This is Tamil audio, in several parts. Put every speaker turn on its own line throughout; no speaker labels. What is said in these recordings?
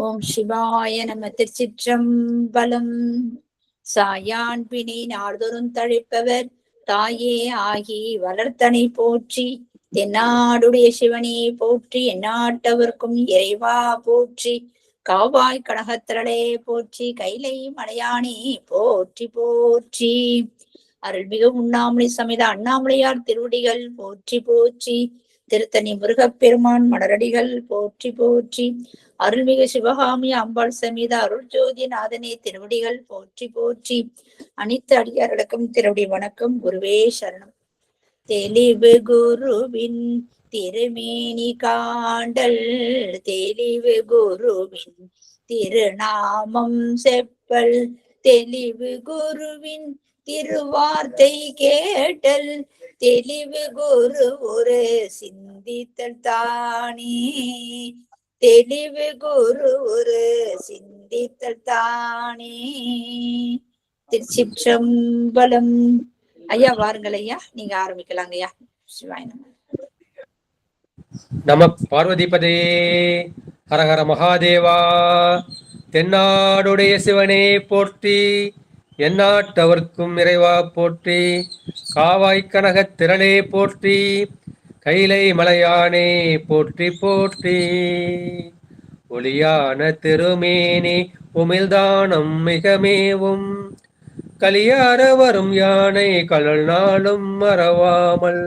ஓம் சிவாய நம. திருச்சிற்றம்பலம். சாயான் பிணி நாள்தோறும் தழைப்பவர் தாயே ஆகி வளர்த்தனை போற்றி. தென்னாடுடைய சிவனே போற்றி. எந்நாட்டவர்க்கும் இறைவா போற்றி. காவாய் கனகத்திரளே போற்றி. கைலை மலையானே போற்றி போற்றி. அருள்மிகு உண்ணாமலை சமேத அண்ணாமலையார் திருவடிகள் போற்றி போற்றி. திருத்தணி முருகப்பெருமான் மலரடிகள் போற்றி போற்றி. அருள்மிகு சிவகாமி அம்பாள் சமேத அருள் ஜோதி நாதனே திருவடிகள் போற்றி போற்றி. அனைத்து அடியார்களுக்கும் திருவடி வணக்கம். குருவே சரணம். தெளிவு குருவின் திருமேனி காண்டல், தெளிவு குருவின் திருநாமம் செப்பல், தெளிவு குருவின் திருவார்த்தை கேட்டல், தெளிவு குரு ஒரு சிந்தித்தல் தானே, தெளிவு குரு ஒரு சிந்தித்தல் தானே. திருச்சிற்றம்பலம். ஐயா வாருங்கள் ஐயா, நீங்க ஆரம்பிக்கலாங்க ஐயா. சிவாய நம.
நம பார்வதிபதே. ஹரஹர மகாதேவா. தென்னாடுடைய சிவனே போற்றி. எந்நாட்டவர்க்கும் இறைவா போற்றி. காவாய் கனகத் திரளே போற்றி. கைலை மலையானே போற்றி போற்றி. ஒளியான திருமேனி உமிழ்தானம் மிகமேவும், கலியார வரும் யானை கழல் நாளும் மறவாமல்,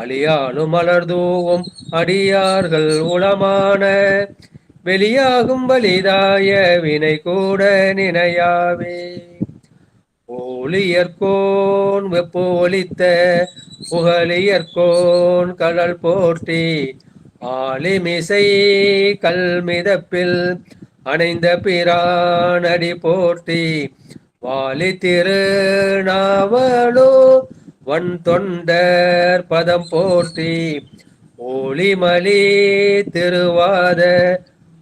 அழியாலும் மலர்தூவும் அடியார்கள் உளமான, வெளியாகும் வலிதாய வினை கூட நினையாவே. ஒளியர்கோன் வெப்பொலித்த புகழியர்கோன் கடல் போற்றி. ஆலிமிசை கல்மிதப்பில் அணைந்த பிரானடி போற்றி. வாலி திருநாவலோ வன் தொண்டர் பதம் போற்றி. ஒளிமலி திருவாத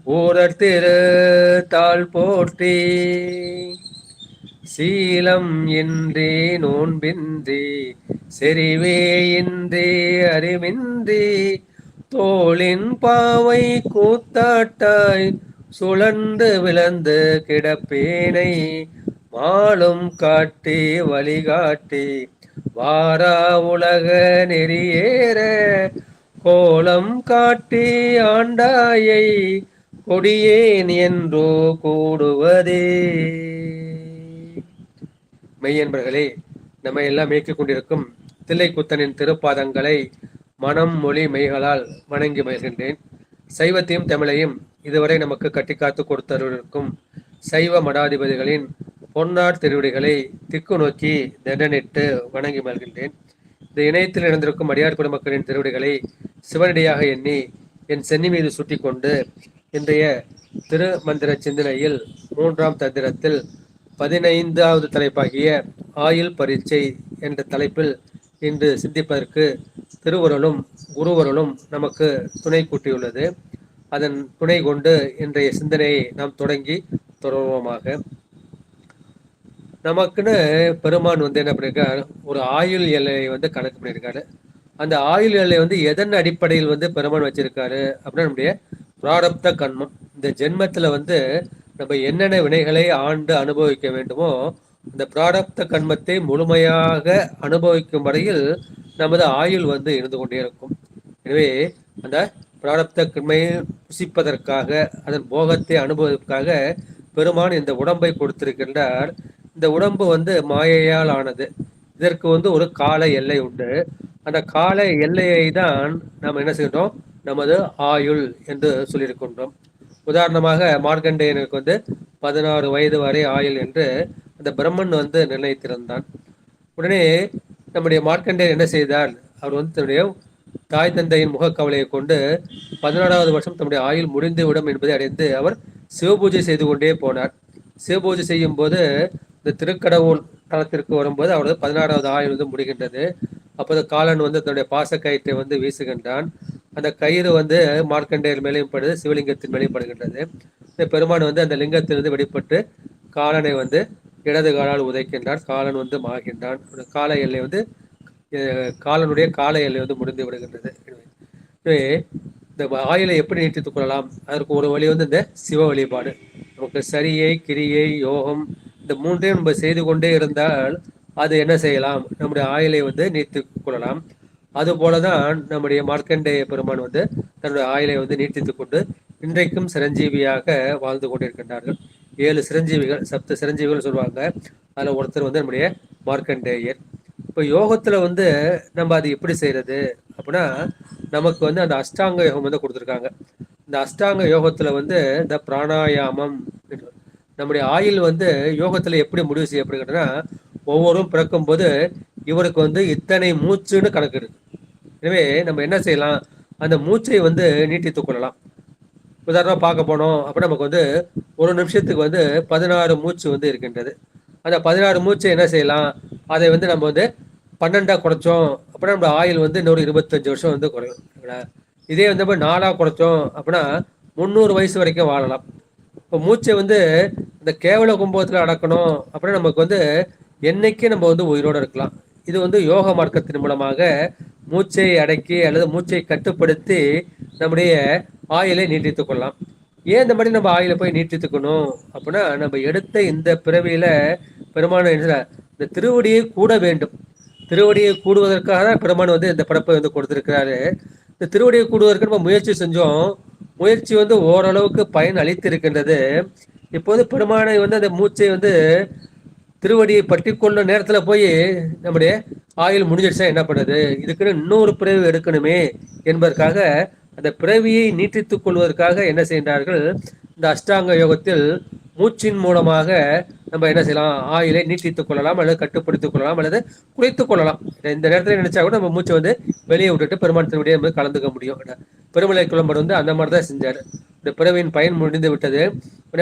ஊரர் திரு தாள் போற்றி. சீலம் இன்றி நோன்பின்றி செறிவே இன்றி அறிவின்றி, தோளின் பாவை கூத்தாட்டாய் சுழன்று விளந்து கிடப்பேனை, மாலும் காட்டி வழிகாட்டி வாரா உலக நெறியேற, கோலம் காட்டி ஆண்டாயை கொடியேன் என்றோ கூடுவதே. மெய்யன்பர்களே, நம்மை எல்லாம் மேய்க்கிக் கொண்டிருக்கும் தில்லைக்குத்தனின் திருப்பாதங்களை மனம் மொழி மெய்களால் வணங்கி மகிழ்கின்றேன். சைவத்தையும் தமிழையும் இதுவரை நமக்கு கட்டிக்காத்து கொடுத்தவர்களுக்கும் சைவ மடாதிபதிகளின் பொன்னார் திருவடிகளை திக்கு நோக்கி தண்டனிட்டு வணங்கி மகிழ்கின்றேன். இந்த இணையத்தில் இணைந்திருக்கும் அடியார் குடிமக்களின் திருவடிகளை சிவனடியாக எண்ணி என் சென்னி மீது சுட்டி கொண்டு, இன்றைய திருமந்திர சிந்தனையில் 3ஆம் தந்திரத்தில் 15வது தலைப்பாகிய ஆயுள் பரீட்சை என்ற தலைப்பில் இன்று சிந்திப்பதற்கு திருவருளும் குருவருளும் நமக்கு துணை கூட்டியுள்ளது. அதன் துணை கொண்டு இன்றைய சிந்தனையை நாம் தொடங்கி தொடர்வோமாக. நமக்குன்னு பெருமான் என்ன பண்ணியிருக்கார், ஒரு ஆயுள் எல்லையை கணக்கு பண்ணியிருக்காரு. அந்த ஆயுள் எல்லை எதன் அடிப்படையில் பெருமான் வச்சிருக்காரு அப்படின்னா, நம்முடைய பிராரப்த கர்மம். இந்த ஜென்மத்துல நம்ம என்னென்ன வினைகளை ஆண்டு அனுபவிக்க வேண்டுமோ, இந்த பிராரப்த கர்மத்தை முழுமையாக அனுபவிக்கும் வரையில் நமது ஆயுள் இருந்து கொண்டே இருக்கும். எனவே அந்த பிராரப்த கர்மையை புசிப்பதற்காக, அதன் போகத்தை அனுபவிப்பதற்காக பெருமான் இந்த உடம்பை கொடுத்திருக்கின்றார். இந்த உடம்பு மாயையால் ஆனது. இதற்கு ஒரு கால எல்லை உண்டு. அந்த கால எல்லையை தான் நாம் என்ன செய்கிறோம், நமது ஆயுள் என்று சொல்லியிருக்கின்றோம். உதாரணமாக மார்க்கண்டேயனுக்கு 16 வயது வரை ஆயுள் என்று அந்த பிரம்மன் நிர்ணயித்திருந்தான். உடனே நம்முடைய மார்க்கண்டேயன் என்ன செய்தார், அவர் தன்னுடைய தாய் தந்தையின் முகக்கவலையை கொண்டு 16வது வருஷம் தன்னுடைய ஆயுள் முடிந்துவிடும் என்பதை அடைந்து அவர் சிவபூஜை செய்து கொண்டே போனார். சிவபூஜை செய்யும் போது இந்த திருக்கடவுள் தளத்திற்கு வரும்போது அவரது 16வது ஆயுள் முடிகின்றது. அப்போது காலன் தன்னுடைய பாசக்கயிற்றை வீசுகின்றான். அந்த கயிறு மார்க்கண்டேயர் மேலேயும் படுது, சிவலிங்கத்தின் மேலேயும் படுகின்றது. இந்த பெருமான் அந்த லிங்கத்திலிருந்து வெளிப்பட்டு காலனை இடது காலால் உதைக்கின்றான். காலன் மாகின்றான். கால எல்லை காலனுடைய கால எல்லை முடிந்து விடுகின்றது. எனவே இந்த இந்த ஆயுளை எப்படி நீட்டித்துக் கொள்ளலாம்? அதற்கு ஒரு வழி வந்து இந்த சிவ வழிபாடு. நமக்கு சரியை, கிரியை, யோகம் இந்த மூன்றையும் நம்ம செய்து கொண்டே இருந்தால் அது என்ன செய்யலாம்? நம்முடைய ஆயுளை வந்து நீட்டித்துக் கொள்ளலாம். அது போலதான் நம்முடைய மார்க்கண்டேய பெருமான் வந்து தன்னுடைய ஆயுளை வந்து நீட்டித்துக் கொண்டு இன்றைக்கும் சிரஞ்சீவியாக வாழ்ந்து கொண்டிருக்கின்றார்கள். 7 சிரஞ்சீவிகள், சப்த சிரஞ்சீவிகள் சொல்லுவாங்க. அதுல ஒருத்தர் வந்து நம்முடைய மார்க்கண்டேயர். இப்போ யோகத்துல வந்து நம்ம அது எப்படி செய்யறது அப்படின்னா, நமக்கு வந்து அந்த அஷ்டாங்க யோகம் வந்து கொடுத்துருக்காங்க. இந்த அஷ்டாங்க யோகத்துல வந்து இந்த பிராணாயாமம், நம்முடைய ஆயுள் வந்து யோகத்துல எப்படி முடிவு செய்யப்படுகிறதுனா, ஒவ்வொருவரும் பிறக்கும் போது இவருக்கு வந்து இத்தனை மூச்சுன்னு கணக்கு இருக்கு. எனவே நம்ம என்ன செய்யலாம்? அந்த மூச்சை வந்து நீட்டித்துக் கொள்ளலாம். உதாரணமாக பார்க்க போனோம் அப்போ நமக்கு வந்து ஒரு நிமிஷத்துக்கு வந்து 16 மூச்சு வந்து இருக்கின்றது. அந்த 16 மூச்சை என்ன செய்யலாம்? அதை வந்து நம்ம வந்து 12 குறைச்சோம் அப்படின்னா நம்ம ஆயுள் வந்து இன்னொரு 25 வருஷம் வந்து குறையும். இதே வந்து நம்ம 4 குறைச்சோம் அப்படின்னா 300 வயசு வரைக்கும் வாழலாம். இப்போ மூச்சை வந்து இந்த கேவல கும்பகத்தில் அடக்கணும் அப்படின்னா நமக்கு வந்து என்னைக்கு நம்ம வந்து உயிரோடு இருக்கலாம். இது வந்து யோக மார்க்கத்தின் மூலமாக மூச்சை அடக்கி அல்லது மூச்சை கட்டுப்படுத்தி நம்முடைய ஆயுளை நீட்டித்துக் கொள்ளலாம். ஏன் இந்த மாதிரி நம்ம ஆயுளை போய் நீட்டித்துக்கணும் அப்படின்னா, நம்ம எடுத்த இந்த பிறவியில பெருமான் இந்த திருவடியை கூட வேண்டும். திருவடியை கூடுவதற்காக தான் பெருமான் வந்து இந்த படைப்பை வந்து கொடுத்திருக்கிறாரு. இந்த திருவடியை கூடுவதற்கு நம்ம முயற்சி செஞ்சோம். முயற்சி வந்து ஓரளவுக்கு பயன் அளித்திருக்கின்றது. இப்போது பெருமானை வந்து அந்த மூச்சை வந்து திருவடியை பற்றி கொள்ள நேரத்துல போய் நம்முடைய ஆயுள் முடிஞ்சிடுச்சா என்ன பண்ணுது? இதுக்குன்னு இன்னொரு பிறவி எடுக்கணுமே என்பதற்காக அந்த பிறவியை நீட்டித்துக் கொள்வதற்காக என்ன செய்கின்றார்கள்? இந்த அஷ்டாங்க யோகத்தில் மூச்சின் மூலமாக நம்ம என்ன செய்யலாம்? ஆயுளை நீட்டித்துக் கொள்ளலாம், அல்லது கட்டுப்படுத்திக் கொள்ளலாம், அல்லது குறைத்துக் கொள்ளலாம். இந்த நேரத்தில் நினைச்சா கூட நம்ம மூச்சை வந்து வெளியே விட்டுட்டு பெருமான் திருவடியை நம்ம கலந்துக்க முடியும். பெருமலை குளம்பர் வந்து அந்த மாதிரி தான் செஞ்சார். இந்த பிறவியின் பயன் முடிந்து விட்டது.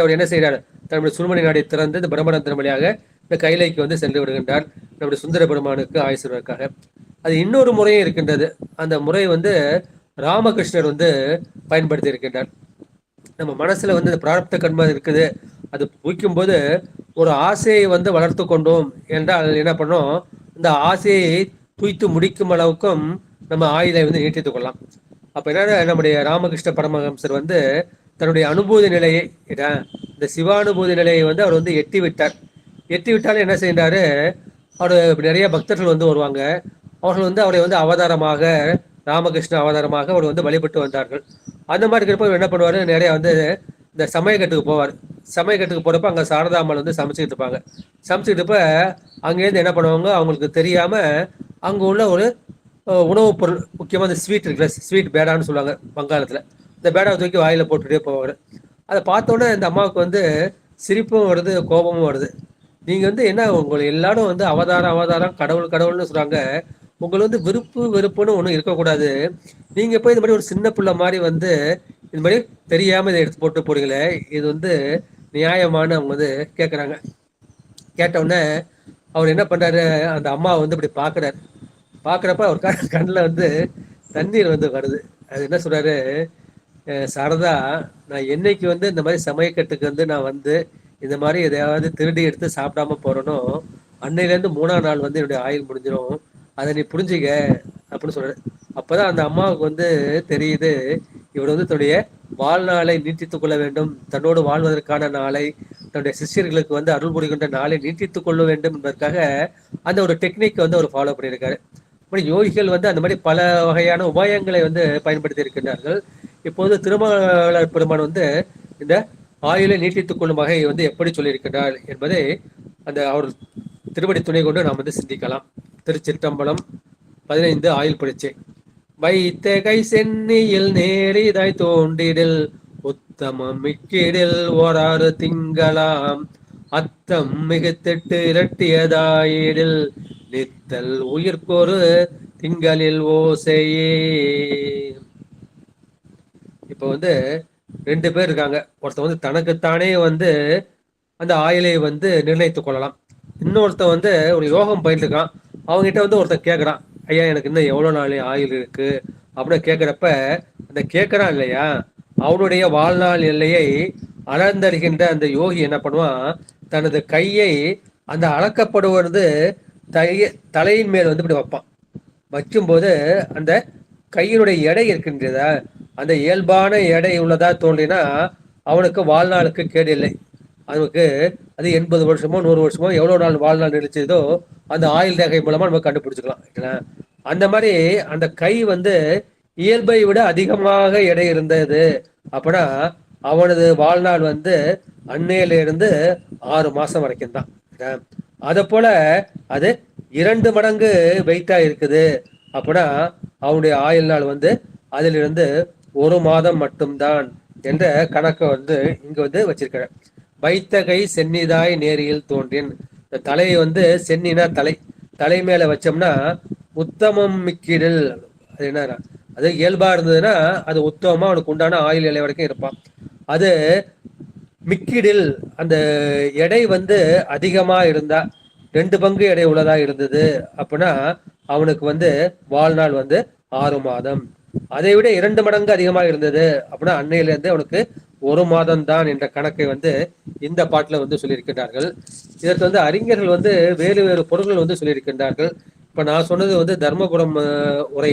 அவர் என்ன செய்கிறார்? தன்னுடைய சுழுமணி நாடை திறந்து இந்த பிரம்மரந்திரம் வழியாக இந்த கைலைக்கு வந்து சென்று விடுகின்றார், நம்முடைய சுந்தர பெருமானுக்கு ஆயுசுவதற்காக. அது இன்னொரு முறையும் இருக்கின்றது. அந்த முறை வந்து ராமகிருஷ்ணர் வந்து பயன்படுத்தி இருக்கின்றார். நம்ம மனசுல வந்து இந்த பிராரப்த கர்மம் இருக்குது, அது வைக்கும் போது ஒரு ஆசையை வந்து வளர்த்து கொண்டோம் என்றால் என்ன பண்ணோம்? இந்த ஆசையை தூய்த்து முடிக்கும் அளவுக்கும் நம்ம ஆயுளை வந்து நீட்டித்துக் கொள்ளலாம். அப்ப என்ன, நம்முடைய ராமகிருஷ்ண பரமஹம்சர் வந்து தன்னுடைய அனுபூதி நிலையை, இந்த சிவானுபூதி நிலையை வந்து அவர் வந்து எட்டி விட்டார். எட்டி விட்டாலும் என்ன செய்கிறாரு? அவர் நிறைய பக்தர்கள் வந்து வருவாங்க. அவர்கள் வந்து அவரை வந்து அவதாரமாக, ராமகிருஷ்ண அவதாரமாக அவர் வந்து வழிபட்டு வந்தார்கள். அந்த மாதிரி இருக்கிறப்ப என்ன பண்ணுவார்? நிறைய வந்து இந்த சமயக்கட்டுக்கு போவார். சமயக்கட்டுக்கு போகிறப்ப அங்கே சாரதாமல் வந்து சமைச்சிக்கிட்டு இருப்பாங்க. சமைச்சிக்கிட்டு இருப்ப அங்கேருந்து என்ன பண்ணுவாங்க? அவங்களுக்கு தெரியாம அங்கே உள்ள ஒரு உணவுப் பொருள், முக்கியமாக இந்த ஸ்வீட் இருக்குல்ல, ஸ்வீட் பேடான்னு சொல்லுவாங்க வங்காளத்தில், இந்த பேடாவை தூக்கி வாயில போட்டுகிட்டே போவார். அதை பார்த்தோன்னே இந்த அம்மாவுக்கு வந்து சிரிப்பும் வருது, கோபமும் வருது. நீங்க வந்து என்ன, உங்களை எல்லாரும் வந்து அவதாரம் அவதாரம் கடவுள் கடவுள்னு சொல்றாங்க, உங்களை வந்து விருப்பு வெறுப்புன்னு ஒன்றும் இருக்கக்கூடாது. நீங்க போய் இந்த மாதிரி ஒரு சின்ன பிள்ளை மாதிரி வந்து இந்த மாதிரி தெரியாம இதை எடுத்து போட்டு போறீங்களே, இது வந்து நியாயமான அவங்க வந்து கேட்குறாங்க. கேட்டவுடனே அவர் என்ன பண்றாரு? அந்த அம்மாவை வந்து இப்படி பார்க்குறாரு. பார்க்குறப்ப அவர் கண்ணில் வந்து தண்ணீர் வந்து வருது. அது என்ன சொல்றாரு? சாரதா, நான் என்னைக்கு வந்து இந்த மாதிரி சமயக்கட்டுக்கு வந்து நான் வந்து இந்த மாதிரி எதையாவது திருடி எடுத்து சாப்பிடாம போறேனோ, அன்னையிலேருந்து 3ஆம் நாள் வந்து என்னுடைய ஆயுள் முடிஞ்சிடும். அதை நீ புரிஞ்சுக்க அப்படின்னு சொல்றாரு. அப்பதான் அந்த அம்மாவுக்கு வந்து தெரியுது, இவர் வந்து தன்னுடைய வாழ்நாளை நீட்டித்துக் கொள்ள வேண்டும், தன்னோடு வாழ்வதற்கான நாளை, தன்னுடைய சிஷ்யர்களுக்கு வந்து அருள் புரிகின்ற நாளை நீட்டித்துக் கொள்ள வேண்டும் என்பதற்காக அந்த ஒரு டெக்னிக் வந்து அவர் ஃபாலோ பண்ணியிருக்காரு. யோகிகள் வந்து அந்த மாதிரி பல வகையான உபாயங்களை வந்து பயன்படுத்தி இருக்கின்றார்கள். இப்போது திருமலர் பெருமான் வந்து இந்த ஆயுளை நீட்டித்துக் கொள்ளும் வகையை வந்து எப்படி சொல்லியிருக்கிறார் என்பதை அந்த அவர் திருவடி துணை கொண்டு நாம் வந்து சிந்திக்கலாம். திருச்சிற்றம்பலம் 15 ஆயுள் பரீட்சை. வைத்த கை சென்னியில் நேரிதாய் தோன்றிடில் உத்தமம் மிக்கிடில் ஓராறு திங்களாம் அத்தம் மிகுத்திட்டு இரட்டியதாயிடில் நித்தல் உயிர்க்கொரு திங்களில் ஓசையே. இப்ப வந்து 2 பேர் இருக்காங்க. ஒருத்தன் வந்து தனக்குத்தானே வந்து அந்த ஆயுளை வந்து நிர்ணயித்துக் கொள்ளலாம். இன்னொருத்தன் வந்து ஒரு யோகம் பயின்றிருக்கான். அவங்ககிட்ட வந்து ஒருத்தன் கேட்குறான், ஐயா எனக்கு இன்னும் எவ்வளோ நாள் ஆயுள் இருக்கு அப்படின்னு கேட்குறப்ப, அந்த கேட்குறான் இல்லையா, அவனுடைய வாழ்நாள் எல்லையை அளந்தறிகின்ற அந்த யோகி என்ன பண்ணுவான்? தனது கையை அந்த அளக்கப்படுவது தலையின் மேல் வந்து இப்படி வைப்பான். வைக்கும்போது அந்த கையினுடைய எடை இருக்கின்றதா, அந்த இயல்பான எடை உள்ளதா தோன்றினா அவனுக்கு வாழ்நாளுக்கு கேடு இல்லை. அவனுக்கு அது 80 வருஷமோ 100 வருஷமோ எவ்வளவு நாள் வாழ்நாள் நினைச்சதோ அந்த ஆயுள் ரேகை மூலமா நம்ம கண்டுபிடிச்சுக்கலாம். அந்த மாதிரி அந்த கை வந்து இயல்பை விட அதிகமாக எடை இருந்தது அப்படின்னா அவனது வாழ்நாள் வந்து அன்னையில இருந்து 6 மாசம் வரைக்கும் தான். அத போல அது 2 மடங்கு வெயிட்டா இருக்குது அப்படின்னா அவனுடைய ஆயுள் நாள் வந்து அதிலிருந்து 1 மாதம் மட்டும்தான் என்ற கணக்கை வந்து இங்க வந்து வச்சிருக்கிறேன். வைத்த கை சென்னிதாய் நேரியில் தோன்றின். இந்த தலையை வந்து சென்னினா தலை மேல வச்சோம்னா உத்தமம் மிக்கிடில். அது என்ன, அது இயல்பா இருந்ததுன்னா அது உத்தமமா அவனுக்கு உண்டான ஆயுள் எல்லை வரைக்கும் இருப்பான். அது மிக்கிடில் அந்த எடை வந்து அதிகமா இருந்தா 2 பங்கு எடை உள்ளதா இருந்தது அப்படின்னா அவனுக்கு வந்து வாழ்நாள் வந்து 6 மாதம். அதை விட 2 மடங்கு அதிகமா இருந்தது அப்படின்னா அன்னையில இருந்து அவனுக்கு 1 மாதம் தான் என்ற கணக்கை வந்து இந்த பாட்டுல வந்து சொல்லியிருக்கிறார்கள். இதற்கு வந்து அறிஞர்கள் வந்து வேறு வேறு பொருள்கள் வந்து சொல்லியிருக்கின்றார்கள். இப்ப நான் சொன்னது வந்து தர்மபுரம் உரை.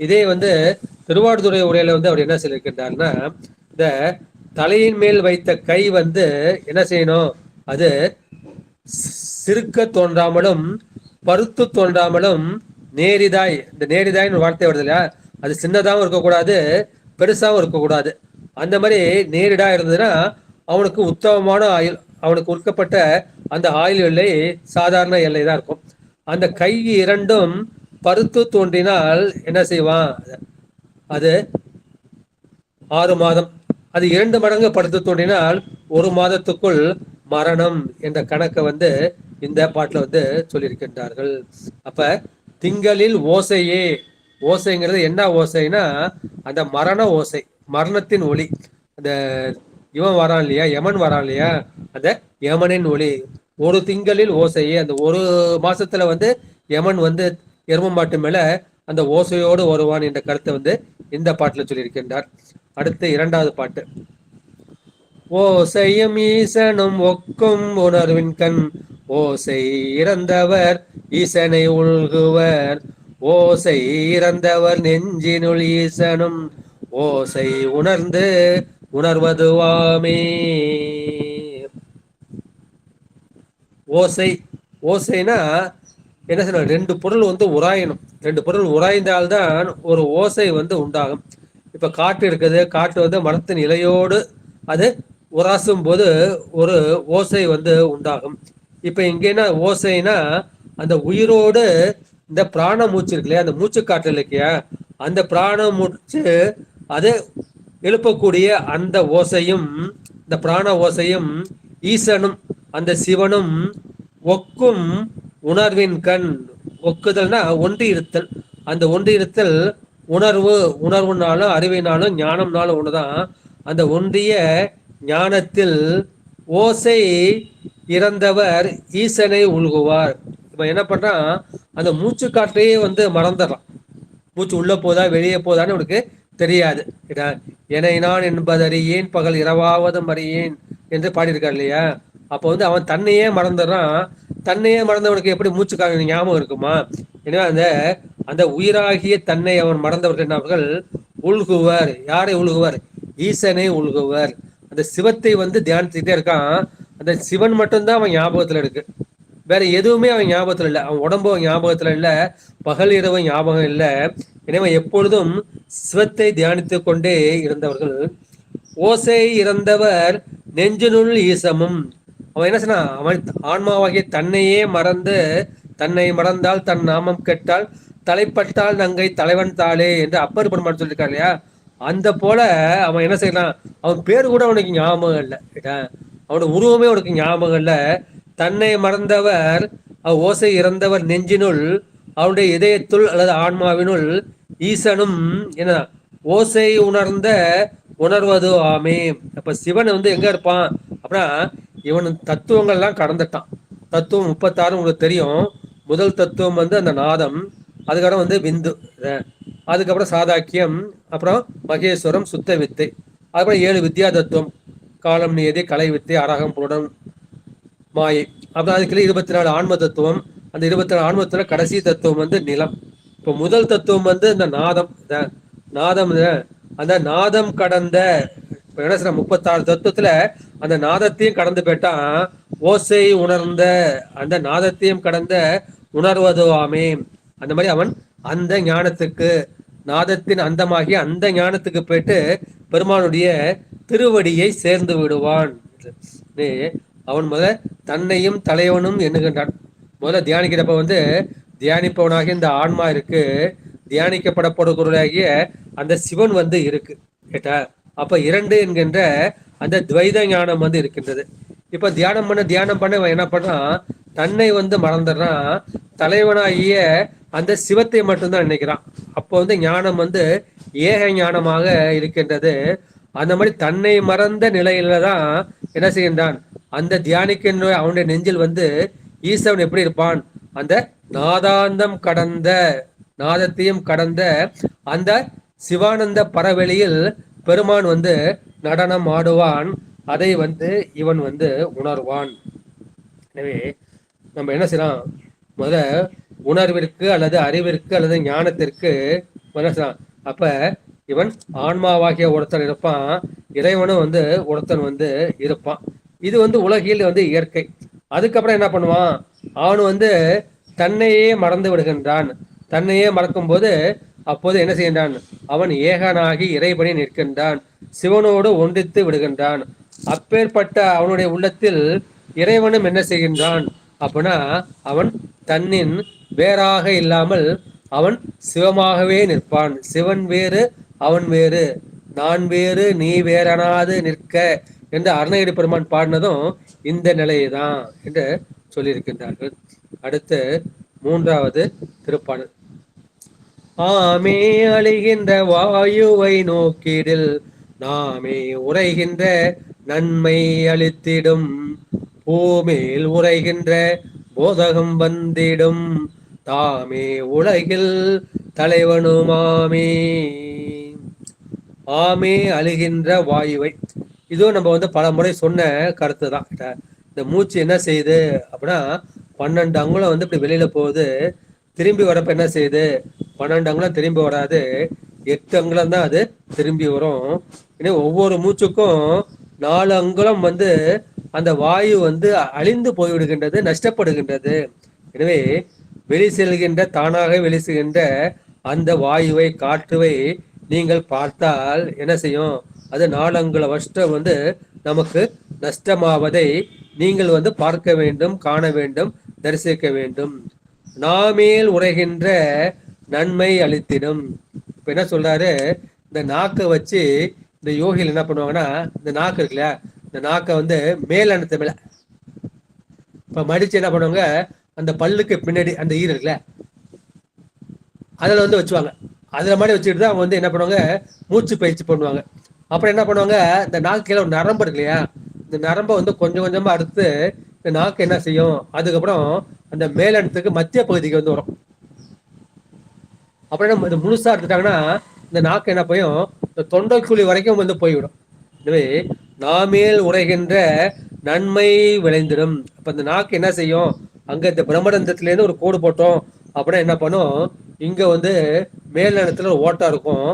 இதே வந்து திருவாடுதுறை உரையில வந்து அவர் என்ன சொல்லியிருக்கின்றார்னா, இந்த தலையின் மேல் வைத்த கை வந்து என்ன செய்யணும், அது சிறுக்க தோன்றாமலும் பருத்து தோன்றாமலும் நேரிதாய். இந்த நேரிதாய்னு வார்த்தை வருது இல்லையா, அது சின்னதாகவும் இருக்கக்கூடாது பெருசாகவும் இருக்கக்கூடாது. அந்த மாதிரி நேரிடா இருந்ததுன்னா அவனுக்கு உத்தமமான ஆயுள், அவனுக்கு உட்கப்பட்ட அந்த ஆயுள் எல்லை சாதாரண எல்லை தான் இருக்கும். அந்த கை இரண்டும் பருத்து தோன்றினால் என்ன செய்வான், அது 6 மாதம். அது 2 மடங்கு பருத்து தோன்றினால் 1 மாதத்துக்குள் மரணம் என்ற கணக்கை வந்து இந்த பாட்டுல வந்து சொல்லியிருக்கின்றார்கள். அப்ப திங்களில் ஓசையே, ஓசைங்கிறது என்ன ஓசைனா அந்த மரண ஓசை, மரணத்தின் ஒளி. அந்த இவன் வரான் இல்லையா, யமன் வரான் இல்லையா, அந்த யமனின் ஒளி. ஒரு திங்களில் ஓசையே, அந்த 1 மாசத்துல வந்து யமன் வந்து எரும மாட்டு மேல அந்த ஓசையோடு வருவான் என்ற கருத்தை வந்து இந்த பாட்டுல சொல்லியிருக்கின்றார். அடுத்து 2வது பாட்டு. ஓசையும் ஈசனும் ஒக்கும் உணர்வின் கண், ஓசை இறந்தவர் ஈசனை உள்குவர், ஓசை இறந்தவர் நெஞ்சினுள் ஈசனும் ஓசை உணர்ந்து உணர்வதுவாமே. ஓசை, ஓசைனா என்ன சொன்ன, 2 பொருள் வந்து உராயணும். 2 பொருள் உராய்ந்தால்தான் ஒரு ஓசை வந்து உண்டாகும். இப்ப காற்று இருக்குது, காற்று வந்து மரத்தின் இலையோடு அது உராசும் போது ஒரு ஓசை வந்து உண்டாகும். இப்ப இங்க என்ன ஓசைனா, அந்த உயிரோடு இந்த பிராண மூச்சு இருக்கு இல்லையா, அந்த மூச்சு காற்று இல்லையா, அந்த பிராண மூச்சு அது எழுப்பக்கூடிய அந்த ஓசையும், இந்த பிராண ஓசையும் ஈசனும் அந்த சிவனும் ஒக்கும் உணர்வின் கண். ஒக்குதல்னா ஒன்றி இருத்தல். அந்த ஒன்றி இருத்தல் உணர்வு, உணர்வுனாலும் அறிவினாலும் ஞானம்னாலும் ஒண்ணுதான். அந்த ஒன்றிய ஞானத்தில் ஓசை இறந்தவர் ஈசனை உள்குவார். இப்ப என்ன பண்றான், அந்த மூச்சு காற்றையே வந்து மறந்துடுறான். மூச்சு உள்ள போதா வெளியே போதான்னு உனக்கு தெரியாது. என நான் என்பதறியேன் பகல் இரவாவதும் அறியேன் என்று பாடியிருக்கார் இல்லையா. அப்போ வந்து அவன் தன்னையே மறந்துடுறான். தன்னையே மறந்தவனுக்கு எப்படி மூச்சு காற்று ஞாபகம் இருக்குமா? எனவே அந்த அந்த உயிராகிய தன்னை அவன் மறந்தவர்கள் அவர்கள் உள்குவர். யாரை உள்குவர்? ஈசனை உள்குவர். அந்த சிவத்தை வந்து தியானிச்சுக்கிட்டே இருக்கான். அந்த சிவன் மட்டும்தான் அவன் ஞாபகத்துல இருக்கு, வேற எதுவுமே அவன் ஞாபகத்துல இல்லை. அவன் உடம்பு ஞாபகத்துல இல்லை, பகல் இரவு ஞாபகம் இல்லை. எனவே எப்பொழுதும் சிவத்தை தியானித்து கொண்டே இருந்தவர்கள். ஓசை இறந்தவர் நெஞ்சினுள் ஈசமும். அவன் என்ன சொன்னா, அவன் ஆன்மாவாகிய தன்னையே மறந்து, தன்னை மறந்தால் தன் நாமம் கெட்டால் தலைப்பட்டால் நங்கை தலைவன் தாளே என்று அப்பர் பெருமான் சொல்லியிருக்காரு இல்லையா. அந்த போல அவன் என்ன செய்யறான், அவன் பேர் கூட அவனுக்கு ஞாபகம் இல்லை, அவனோட உருவமே அவனுக்கு ஞாபகம் இல்லை. தன்னை மறந்தவர் ஓசை இறந்தவர் நெஞ்சினுள், அவனுடைய இதயத்துள் அல்லது ஆன்மாவினுள் ஈசனும் என்ன ஓசை உணர்ந்த உணர்வது ஆமே. அப்ப சிவன் வந்து எங்க இருப்பான் அப்படின்னா, இவன் தத்துவங்கள்லாம் கடந்துட்டான். தத்துவம் 36 உங்களுக்கு தெரியும். முதல் தத்துவம் வந்து அந்த நாதம், அதுக்கப்புறம் வந்து விந்து, அதுக்கப்புறம் சாதாக்கியம், அப்புறம் மகேஸ்வரம், சுத்த வித்தை, அதுக்கப்புறம் 7 வித்யா தத்துவம், காலம் நியதி, கலை வித்தை, அரகம், புருடம், மாயை. அப்புறம் அதுக்குள்ள 24 ஆன்ம தத்துவம். அந்த 24 ஆன்மத்துல கடைசி தத்துவம் வந்து நிலம். இப்போ முதல் தத்துவம் வந்து இந்த நாதம். நாதம் அந்த நாதம் கடந்த 36 தத்துவத்துல அந்த நாதத்தையும் கடந்து போயிட்டான். ஓசை உணர்ந்த அந்த நாதத்தையும் கடந்த உணர்வதுவாமே. அந்த மாதிரி அவன் அந்த ஞானத்துக்கு, நாதத்தின் அந்தமாகி அந்த ஞானத்துக்கு போயிட்டு பெருமானுடைய திருவடியை சேர்ந்து விடுவான். அவன் தன்னையும் தலைவனும் எண்ணுகின்றான். முதல்ல தியானிக்கிறப்ப தியானிப்பவனாகிய இந்த ஆன்மா இருக்கு, தியானிக்கப்படப்படுகிறாகிய அந்த சிவன் இருக்கு கேட்டா. அப்ப இரண்டு என்கின்ற அந்த துவைத ஞானம் இருக்கின்றது. இப்ப தியானம் பண்ண என்ன பண்றான், தன்னை மறந்துடுறான், தலைவனாகிய அந்த சிவத்தை மட்டும்தான் நினைக்கிறான். அப்போ ஞானம் ஏக ஞானமாக இருக்கின்றது. அந்த மாதிரி தன்னை மறந்த நிலையில தான் என்ன செய்கின்றான், அந்த தியானிக்கின்ற அவனுடைய நெஞ்சில் ஈசவன் எப்படி இருப்பான், அந்த நாதாந்தம் கடந்த, நாதத்தையும் கடந்த அந்த சிவானந்த பரவெளியில் பெருமான் நடனம் ஆடுவான். அதை இவன் உணர்வான். எனவே நம்ம என்ன செய்யலாம், உணர்விற்கு அல்லது அறிவிற்கு அல்லது ஞானத்திற்கு என்ன செய்யலாம். அப்ப இவன் ஆன்மாவாகிய ஒருத்தன் இருப்பான், இறைவனும் ஒருத்தன் இருப்பான். இது உலகில் இயற்கை. அதுக்கப்புறம் என்ன பண்ணுவான், அவன் தன்னையே மறந்து விடுகின்றான். தன்னையே மறக்கும் போது அப்போது என்ன செய்கின்றான், அவன் ஏகனாகி இறைவனை நிற்கின்றான், சிவனோடு ஒன்றித்து விடுகின்றான். அப்பேற்பட்ட அவனுடைய உள்ளத்தில் இறைவனும் என்ன செய்கின்றான் அப்படின்னா, அவன் தன்னின் வேறாக இல்லாமல் அவன் சிவமாகவே நிற்பான். சிவன் வேறு அவன் வேறு, நான் வேறு நீ வேறனாது நிற்க என்று அருணகிரி பெருமான் பாடினதும் இந்த நிலையைதான் என்று சொல்லியிருக்கின்றார்கள். அடுத்து 3வது திருப்பாடல். ஆமே அழிகின்ற வாயுவை நோக்கிடில் நாமே உரைகின்ற நன்மை அளித்திடும், பூமேல் உரைகின்ற போதகம் வந்திடும், தாமே உலகில் தலைவனுமாமே. ஆமே அழுகின்ற வாயுவை, இதுவும் நம்ம பல முறை சொன்ன கருத்து தான். இந்த மூச்சு என்ன செய்யுது அப்படின்னா, 12 அங்குலம் இப்படி வெளியில போகுது, திரும்பி வரப்ப என்ன செய்யுது, 12 அங்குலம் திரும்பி வராது, 8 அங்குலம் தான் அது திரும்பி வரும். எனவே ஒவ்வொரு மூச்சுக்கும் 4 அங்குலம் அந்த வாயு அழிந்து போய்விடுகின்றது, நஷ்டப்படுகின்றது. எனவே வெளி செல்கின்ற, தானாக வெளி செல்கின்ற அந்த வாயுவை, காற்றுவை நீங்கள் பார்த்தால் என்ன செய்யும், அது 4 அங்குல வருஷம் நமக்கு நஷ்டமாவதை நீங்கள் பார்க்க வேண்டும், காண வேண்டும், தரிசிக்க வேண்டும். நாமேல் உரைகின்ற நன்மை அளித்திடும். இப்ப என்ன சொல்றாரு, இந்த நாக்கை வச்சு இந்த யோகிகள் என்ன பண்ணுவாங்கன்னா, இந்த நாக்கு இருக்குல்ல, இந்த நாக்கை மேல் அனத்த மேல இப்ப மடிச்சு என்ன பண்ணுவாங்க, அந்த பல்லுக்கு பின்னாடி அந்த ஈர இருக்குல்ல, அதில் வச்சுவாங்க. அதில் மாதிரி வச்சுக்கிட்டு தான் அவங்க என்ன பண்ணுவாங்க, மூச்சு பயிற்சி பண்ணுவாங்க. அப்புறம் என்ன பண்ணுவாங்க, இந்த நாக்கையில ஒரு நரம்பு இருக்கு இல்லையா, இந்த நரம்பை கொஞ்சம் கொஞ்சமாக அடுத்து இந்த நாக்கு என்ன செய்யும், அதுக்கப்புறம் அந்த மேலெடுத்துக்கு மத்திய பகுதிக்கு வரும். அப்புறம் என்ன, இது முழுசா எடுத்துட்டாங்கன்னா இந்த நாக்கு என்ன போயும் இந்த தொண்டைக்குழி வரைக்கும் போய்விடும். எனவே நாமேல் உரைகின்ற நன்மை விளைந்திடும். அப்ப இந்த நாக்கு என்ன செய்யும், அங்க இந்த பிரம்மரந்தத்திலேருந்து ஒரு கோடு போட்டோம் அப்படின்னா என்ன பண்ணும், இங்க மேலிடத்துல ஒரு ஓட்டை இருக்கும்,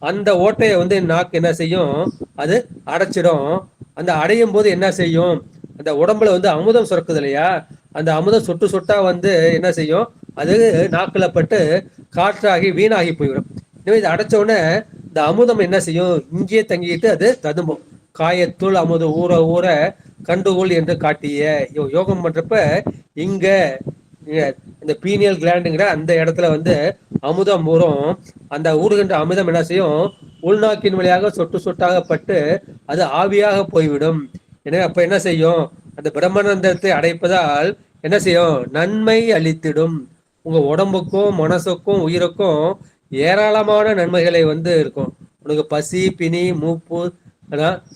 அந்த ஓட்டையை நாக்கு என்ன செய்யும், அது அடைச்சிடும். அந்த அடையும் போது என்ன செய்யும், அந்த உடம்புல அமுதம் சுரக்குது இல்லையா, அந்த அமுதம் சொட்டு சொட்டா என்ன செய்யும், அது நாக்குல பட்டு காற்றாகி வீணாகி போய்விடும். எனவே இது அடைச்ச உடனே இந்த அமுதம் என்ன செய்யும், இங்கேயே தங்கிட்டு அது ததும்பும். காயத்துள் அமுது ஊற ஊற கண்டுகொள் என்று காட்டிய யோகம் பண்றப்ப இங்க இந்த பீனியல் கிளாண்டுங்கிற அந்த இடத்துல அமுதம் ஊறும். அந்த ஊறுகின்ற அமுதம் என்ன செய்யும், உள்நாக்கின் வழியாக சொட்டு சொட்டாக பட்டு அது ஆவியாக போய்விடும். எனவே அப்ப என்ன செய்யும், அந்த பிரம்மனந்தத்தை அடைப்பதால் என்ன செய்யும், நன்மை அளித்திடும். உங்க உடம்புக்கும் மனசுக்கும் உயிருக்கும் ஏராளமான நன்மைகளை இருக்கும். உனக்கு பசி பிணி மூப்பு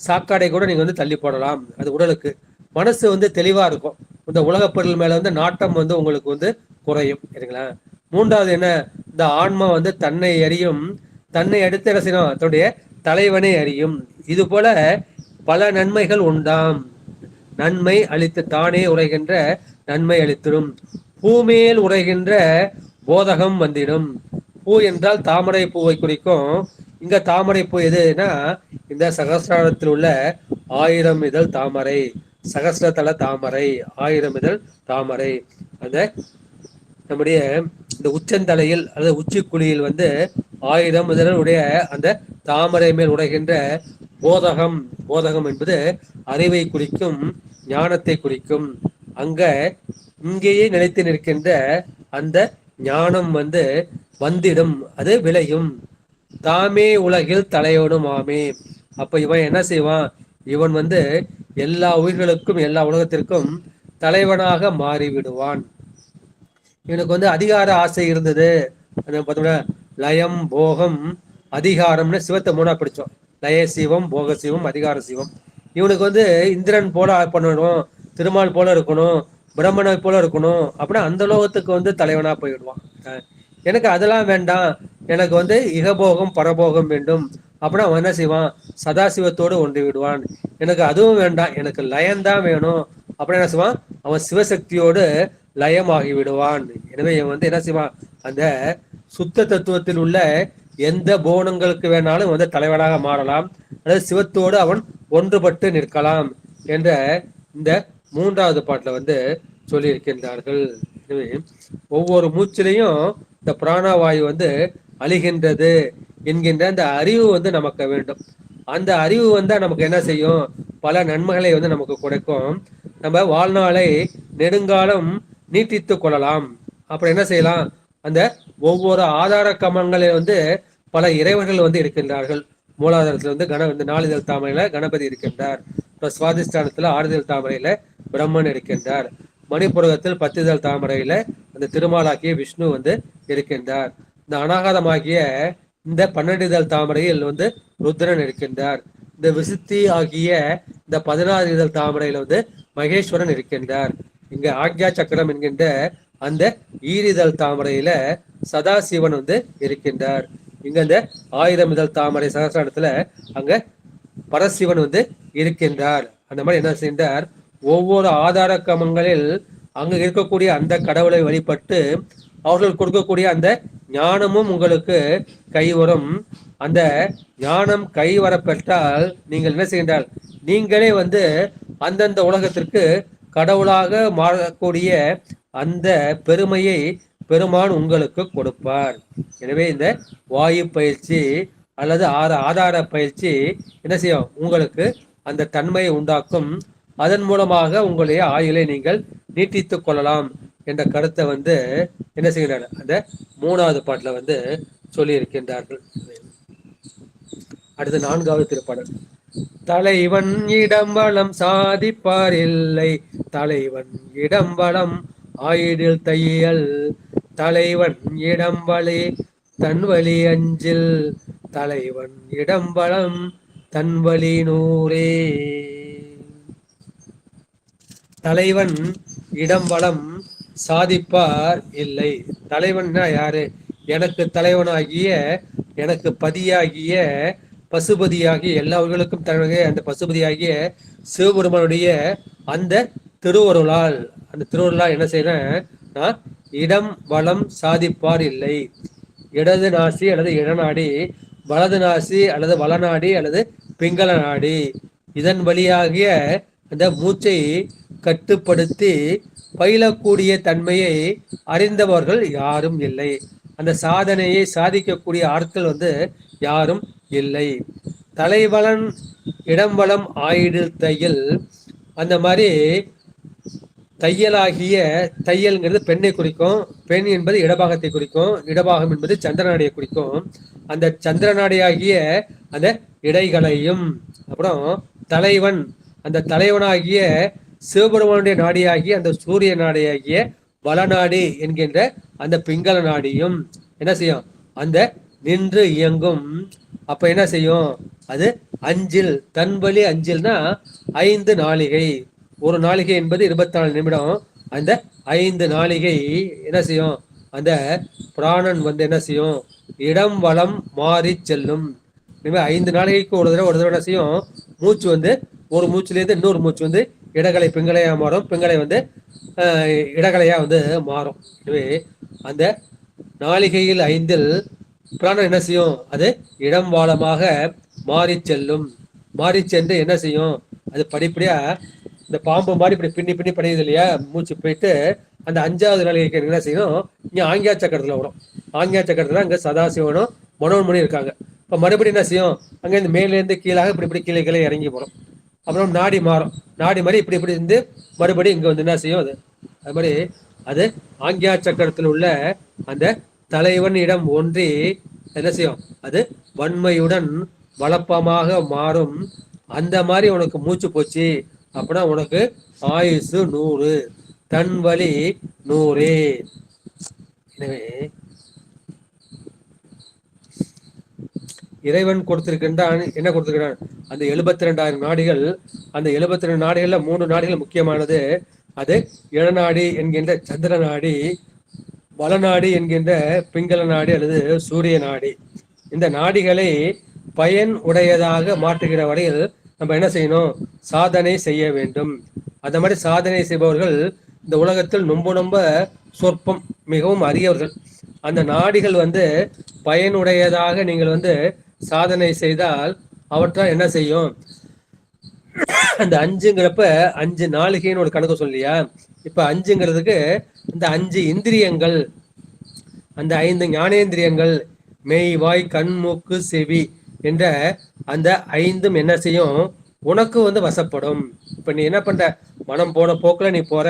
சாக்காடை கூட நீங்க தள்ளி போடலாம். அது உடலுக்கு. மனசு தெளிவா இருக்கும். இந்த உலகப் பொருள் மேல நாட்டம் உங்களுக்கு குறையும். சரிங்களா. 3வது என்ன, இந்த ஆன்மா தன்னை அறியும், தன்னை அடுத்து என்ன செய்யணும், தன்னுடைய தலைவனை அறியும். இது போல பல நன்மைகள் உண்டாம். நன்மை அளித்து தானே உரைகின்ற நன்மை அளித்திடும். பூமேல் உரைகின்ற போதகம் வந்திடும். பூ என்றால் தாமரை பூவை குறிக்கும். இங்க தாமரை பூ எதுனா இந்த சகசிராரத்தில் உள்ள 1000 இதழ் தாமரை, சகசிரதல தாமரை, 1000 இதழ் தாமரை. அந்த நம்முடைய இந்த உச்சந்தலையில் அல்லது உச்சிக்குழியில் 1000 இதழ் உடைய அந்த தாமரை மேல் உடைகின்ற போதகம். போதகம் என்பது அறிவை குறிக்கும், ஞானத்தை குறிக்கும். அங்க இங்கேயே நிலைத்து நிற்கின்ற அந்த ஞானம் வந்திடும், அது விளையும். தாமே உலகில் தலையோடும் ஆமே. அப்ப இவன் என்ன செய்வான்? இவன் எல்லா உயிர்களுக்கும் எல்லா உலகத்திற்கும் தலைவனாக மாறிவிடுவான். இவனுக்கு அதிகார ஆசை இருந்தது. பார்த்தோம்னா லயம் போகம் அதிகாரம்னு சிவத்தை மூணா பிடிச்சோம். லய சிவம், போக சிவம், அதிகார சிவம். இவனுக்கு இந்திரன் போல பண்ணணும், திருமால் போல இருக்கணும், பிரம்மனை போல இருக்கணும் அப்படின்னா அந்த லோகத்துக்கு தலைவனா போயிடுவான். எனக்கு அதெல்லாம் வேண்டாம், எனக்கு இகபோகம் பரபோகம் வேண்டும் அப்படின்னா அவன் என்ன செய்வான்? சதாசிவத்தோடு ஒன்று விடுவான். எனக்கு அதுவும் வேண்டாம், எனக்கு லயம்தான் வேணும் அப்படின்னு என்ன செய்வான்? அவன் சிவசக்தியோடு லயமாகி விடுவான். எனவே இவன் என்ன செய்வான்? அந்த சுத்த தத்துவத்தில் உள்ள எந்த போனங்களுக்கு வேணாலும் தலைவனாக மாறலாம், அதாவது சிவத்தோடு அவன் ஒன்றுபட்டு நிற்கலாம் என்ற இந்த 3வது பாட்டுல சொல்லி இருக்கின்றார்கள். எனவே ஒவ்வொரு மூச்சிலையும் இந்த பிராணவாயு அழிகின்றது என்கின்ற அந்த அறிவு நமக்கு வேண்டும். அந்த அறிவு நமக்கு என்ன செய்யும்? பல நன்மைகளை நமக்கு கொடுக்கும். நம்ம வாழ்நாளை நெடுங்காலம் நீட்டித்துக் கொள்ளலாம். அப்புறம் என்ன செய்யலாம்? அந்த ஒவ்வொரு ஆதார கமங்களில் பல இறைவர்கள் இருக்கின்றார்கள். மூலாதாரத்துல நாளிதழ் தாமரையில கணபதி இருக்கின்றார். சுவாதிஷ்டானத்துல 6 இதழ் தாமரையில பிரம்மன் இருக்கின்றார். மணிப்புரகத்தில் 10 இதழ் தாமரையில அந்த திருமாலாகிய விஷ்ணு இருக்கின்றார். இந்த அனாகதமாகிய இந்த 12 இதழ் தாமரையில் ருத்ரன் இருக்கின்றார். இந்த விசுத்தி ஆகிய இந்த 16 இதழ் தாமரையில மகேஸ்வரன் இருக்கின்றார். இங்க ஆக்யா சக்கரம் என்கின்ற அந்த ஈரிதழ் தாமரையில சதாசிவன் இருக்கின்றார். இங்க இந்த 1000 இதழ் தாமரை சகசிரத்துல அங்க பரசிவன் இருக்கின்றார். அந்த மாதிரி என்ன செய்கின்றார்? ஒவ்வொரு ஆதார கமங்களில் அங்க இருக்கக்கூடிய அந்த கடவுளை வழிபட்டு அவர்கள் கொடுக்கக்கூடிய அந்த ஞானமும் உங்களுக்கு கைவரும். அந்த ஞானம் கைவர பெற்றால் நீங்கள் என்ன செய்கின்றால்? நீங்களே அந்தந்த உலகத்திற்கு கடவுளாக மாறக்கூடிய அந்த பெருமையை பெருமான் உங்களுக்கு கொடுப்பார். எனவே இந்த வாயு பயிற்சி அல்லது ஆதார பயிற்சி என்ன செய்யும்? உங்களுக்கு அந்த தன்மையை உண்டாக்கும். அதன் மூலமாக உங்களுடைய ஆயுளை நீங்கள் நீட்டித்துக் கொள்ளலாம் என்ற கருத்தை என்ன செய்கிறார்? அந்த 3வது பாட்டுல சொல்லி இருக்கின்றார்கள். அடுத்து 4வது திருப்பாடல். தலைவன் இடம்பலம் சாதிப்பார் இல்லை, தலைவன் இடம்பலம் ஆயிடில் தையல், தலைவன் இடம்பலே தன்வழி அஞ்சில், தலைவன் இடம்பலம் தன்வழி நூறே. தலைவன் இடம்பலம் சாதிப்பார் இல்லை. தலைவன்னா யாரு? எனக்கு தலைவனாகிய, எனக்கு பதியாகிய, பசுபதியாகிய, எல்லா உயிர்களுக்கும் தலைவனாகிய அந்த பசுபதியாகிய சிவபெருமானுடைய அந்த திருவருளால், அந்த திருவருளால் என்ன செய்யறேன்? இடம் வளம் சாதிப்பார் இல்லை. இடது நாசி அல்லது இடநாடி, வலது நாசி அல்லது வளநாடி அல்லது பிங்கள நாடி, இதன் வழியாகிய அந்த மூச்சை கட்டுப்படுத்தி பயிலக்கூடிய தன்மையை அறிந்தவர்கள் யாரும் இல்லை. அந்த சாதனையை சாதிக்கக்கூடிய ஆட்கள் யாரும் இல்லை. தலைவலன் இடம்பலம் ஆயிடில் தையல். அந்த மாதிரி தையலாகிய, தையல்ங்கிறது பெண்ணை குறிக்கும். பெண் என்பது இடபாகத்தை குறிக்கும். இடபாகம் என்பது சந்திரநாடியை குறிக்கும். அந்த சந்திரநாடியாகிய அந்த இடைகளையும், அப்புறம் தலைவன், அந்த தலைவனாகிய சிவபெருமானுடைய நாடியாகிய அந்த சூரிய நாடியாகிய வளநாடி என்கின்ற அந்த பிங்கள நாடியும் என்ன செய்யும்? அந்த நின்று இயங்கும். அப்ப என்ன செய்யும்? அது அஞ்சில், தன்வழி அஞ்சில்னா 5 நாளிகை. ஒரு நாளிகை என்பது 24 நிமிடம். அந்த 5 நாளிகை என்ன செய்யும்? அந்த பிராணன் என்ன செய்யும்? இடம் வளம் மாறி செல்லும். 5 நாளிகைக்கு ஒரு தடவை என்ன செய்யும்? மூச்சு ஒரு மூச்சுலேருந்து இன்னொரு மூச்சு இடகலை பிங்களையா மாறும், பிங்களை இடகலையா மாறும். எனவே அந்த நாளிகையில் 5இல் பிராணம் என்ன செய்யும்? அது இடம் வாளமாக மாறி செல்லும். மாறி சென்று என்ன செய்யும்? அது படிப்படியா இந்த பாம்பு மாதிரி இப்படி பின்னி பின்னி படியுது இல்லையா, மூச்சு போயிட்டு அந்த 5வது நிலைக்கு என்ன செய்யும்? இங்க ஆங்கியா சக்கரத்துல வரும். ஆங்கியா சக்கரத்துல அங்க சதாசிவனும் மனோன்மணி இருக்காங்க. இப்ப மறுபடியும் என்ன செய்யும்? அங்க இருந்து மேல இருந்து கீழாக இப்படி இப்படி கீழே கீழே இறங்கி போறோம். அப்புறம் நாடி மாறும். நாடி மாதிரி இப்படி இப்படி இருந்து மறுபடியும் இங்க வந்து என்ன செய்யும்? அது மாதிரி அது ஆங்கியா சக்கரத்தில் உள்ள அந்த தலைவன் இடம் ஒன்றி என்ன செய்யும்? அது வன்மையுடன் வளப்பமாக மாறும். அந்த மாதிரி உனக்கு மூச்சு போச்சு அப்படின்னா உனக்கு ஆயுசு 100, தன் வலி 100. எனவே இறைவன் கொடுத்திருக்கின்றான். என்ன கொடுத்திருக்கிறான்? அந்த 72,000 நாடிகள். அந்த 72 நாடிகள்ல 3 நாடிகள் முக்கியமானது. அது இளநாடி என்கின்ற சந்திர நாடி, வளநாடி என்கின்ற பிங்கள நாடி அல்லது சூரிய நாடி. இந்த நாடிகளை பயன் உடையதாக மாற்றுகிற வரையில் நம்ம என்ன செய்யணும்? சாதனை செய்ய வேண்டும். அந்த மாதிரி சாதனை செய்பவர்கள் இந்த உலகத்தில் ரொம்ப சொற்பம், மிகவும் அரியவர்கள். அந்த நாடிகள் வந்து பயனுடையதாக நீங்கள் வந்து சாதனை செய்தால் அவற்றால் என்ன செய்யும்? அந்த 5ங்கிறப்ப 5 நாளிகைன்னு ஒரு கணக்கு சொல்லியா? இப்ப 5ங்கிறதுக்கு இந்த 5 இந்திரியங்கள், அந்த 5 ஞானேந்திரியங்கள், மெய், வாய், கண், மூக்கு, செவி என்ற அந்த 5ம் என்ன செய்யும்? உனக்கு வந்து வசப்படும். இப்ப நீ என்ன பண்ற? மனம் போன போக்குல நீ போற,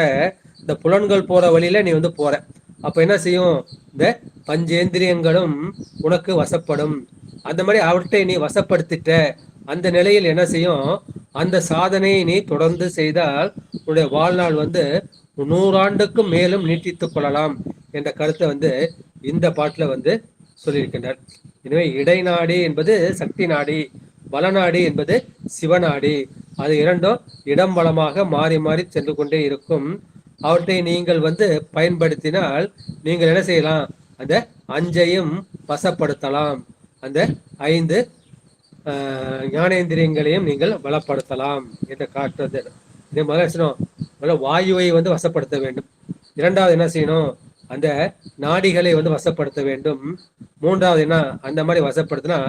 இந்த புலன்கள் போற வழியில நீ வந்து போற. அப்ப என்ன செய்யும்? இந்த பஞ்சேந்திரியங்களும் உனக்கு வசப்படும். அந்த மாதிரி அவற்றை நீ வசப்படுத்திட்ட அந்த நிலையில் என்ன செய்யும்? அந்த சாதனையை நீ தொடர்ந்து செய்தால் உன்னுடைய வாழ்நாள் வந்து 100 ஆண்டுக்கும் மேலும் நீட்டித்துக் கொள்ளலாம் என்ற கருத்தை வந்து இந்த பாட்டுல வந்து சொல்லியிருக்கின்றார். எனவே இடைநாடி என்பது சக்தி நாடி, வளநாடி என்பது சிவநாடி. அது இரண்டும் இடம் வளமாக மாறி மாறி சென்று கொண்டே இருக்கும். அவற்றை நீங்கள் வந்து பயன்படுத்தினால் நீங்கள் என்ன செய்யலாம்? அந்த 5ஐயும் வசப்படுத்தலாம். அந்த 5 ஞானேந்திரியங்களையும் நீங்கள் பலப்படுத்தலாம் என்று காட்டுறது. இதே முதல்ல வாயுவை வந்து வசப்படுத்த வேண்டும். 2வது என்ன செய்யணும்? அந்த நாடிகளை வந்து வசப்படுத்த வேண்டும். 3வது என்ன? அந்த மாதிரி வசப்படுத்தினா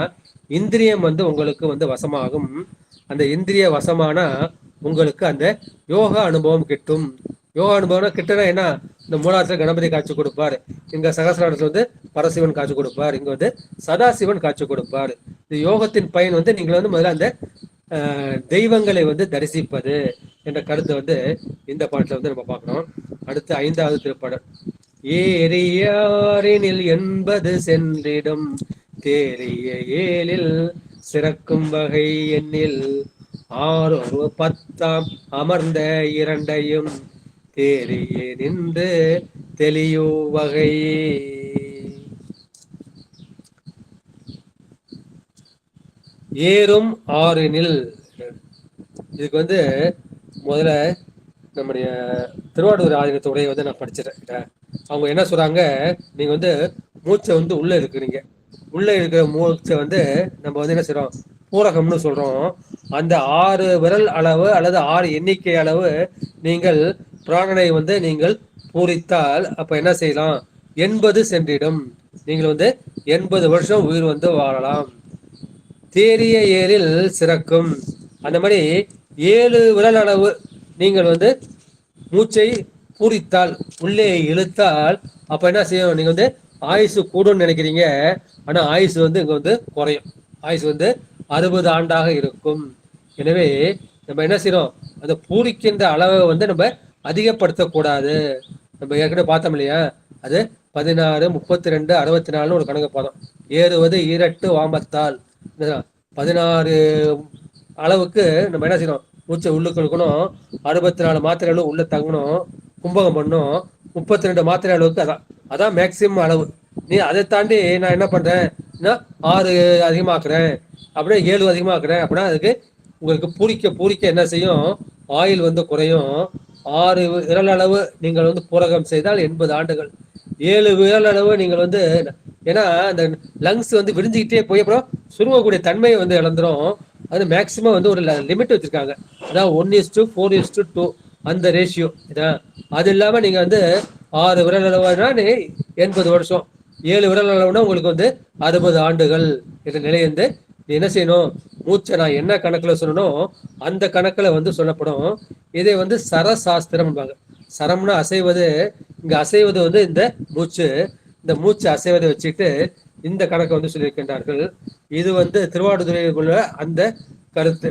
இந்திரியம் வந்து உங்களுக்கு வந்து வசமாகும். அந்த இந்திரிய வசமானா உங்களுக்கு அந்த யோகா அனுபவம் கிட்டும். யோகா அனுபவம் கிட்டனா என்ன? இந்த மூலாத்துல கணபதி காட்சி கொடுப்பார், இங்க சகசிராரத்துல வந்து பரசிவன் காட்சி கொடுப்பார், இங்க வந்து சதாசிவன் காட்சி கொடுப்பார். இந்த யோகத்தின் பயன் வந்து நீங்கள் வந்து முதல்ல அந்த தெய்வங்களை வந்து தரிசிப்பது என்ற கருத்தை வந்து இந்த பாட்டுல வந்து நம்ம பார்க்கிறோம். அடுத்து 5வது திருப்பாடல். ஏரியாரினில் என்பது சென்றிடும், தேரிய ஏழில் சிறக்கும் வகை எண்ணில், 6 10 அமர்ந்த 2ஐயும் தேரியே நின்று தெளியு வகை. ஏறும் 6னில். இதுக்கு வந்து முதல்ல நம்முடைய திருவாரூர் ஆதீனத்துடைய வந்து நான் படிச்சிட்டேன். அவங்க என்ன சொல்றாங்க? நீங்க வந்து மூச்சை வந்து உள்ள இருக்கிறீங்க. உள்ள இருக்கிற மூச்சை வந்து நம்ம வந்து என்ன செய்றோம்? பூரகம்னு சொல்றோம். அந்த 6 விரல் அளவு அல்லது 6 எண்ணிக்கை அளவு நீங்கள் பிராணனை வந்து நீங்கள் பூரித்தால் அப்ப என்ன செய்யலாம்? 80 சென்றிடும். நீங்கள் வந்து 80 வருஷம் உயிர் வந்து வாழலாம். தேரிய ஏரில் சிறக்கும். அந்த மாதிரி 7 விரல் அளவு நீங்கள் வந்து மூச்சை பூரித்தால், உள்ளே இழுத்தால் அப்ப என்ன செய்யும்? நீங்க வந்து ஆயுசு கூடும்னு நினைக்கிறீங்க, ஆனா ஆயுசு வந்து இங்க வந்து குறையும். ஆயுசு வந்து 60 ஆண்டாக இருக்கும். எனவே நம்ம என்ன செய்யறோம்? அந்த பூரிக்கின்ற அளவை வந்து நம்ம அதிகப்படுத்தக்கூடாது. நம்ம ஏற்கனவே பார்த்தோம் இல்லையா? அது 16, 32, 64 ஒரு கணக்கு பார்த்தோம். ஏறுவது ஈரட்டு வாம்பத்தால். 16 அளவுக்கு நம்ம என்ன செய்யணும்? மூச்சை உள்ளுக்கு இழுக்கணும். 64 மாத்திரை அளவு உள்ள தங்கணும், கும்பகம் பண்ணும். 32 மாத்திரை அளவுக்கு அதான் மேக்சிமம் அளவு. நீ அதை தாண்டி நான் என்ன பண்றேன்? 6 அதிகமாக்குறேன், அப்படியே 7 அதிகமாக்குறேன் அப்படின்னா அதுக்கு உங்களுக்கு பூரிக்க என்ன செய்யும்? ஆயில் வந்து குறையும். 6 விரல் அளவு நீங்கள் வந்து பூரகம் செய்தால் 80 ஆண்டுகள். 7 விரல் அளவு நீங்கள் வந்து, ஏன்னா அந்த லங்ஸ் வந்து விரிஞ்சுக்கிட்டே போய் அப்புறம் சுருங்கக்கூடிய தன்மையை வந்து இழந்துரும். அது மேக்சிமம் வந்து ஒரு லிமிட் வச்சிருக்காங்க. அதான் 1:4:2 அந்த ரேஷியோ இதான். அது இல்லாம நீங்க வந்து 6 விரல் அளவுனா 80 வருஷம், 7 விரல் அளவுனா உங்களுக்கு வந்து 60 ஆண்டுகள் என்ற நிலை வந்து நீ என்ன செய்யணும், மூச்சை நான் என்ன கணக்குல சொல்லணும் அந்த கணக்குல வந்து சொல்லப்படும். இதை வந்து சரசாஸ்திரம். சரம்னா அசைவது, இங்க அசைவது வந்து இந்த மூச்சு. இந்த மூச்சு அசைவதை வச்சுட்டு இந்த கணக்கை வந்து சொல்லியிருக்கின்றார்கள். இது வந்து திருவாவடுதுறையில் உள்ள அந்த கருத்து.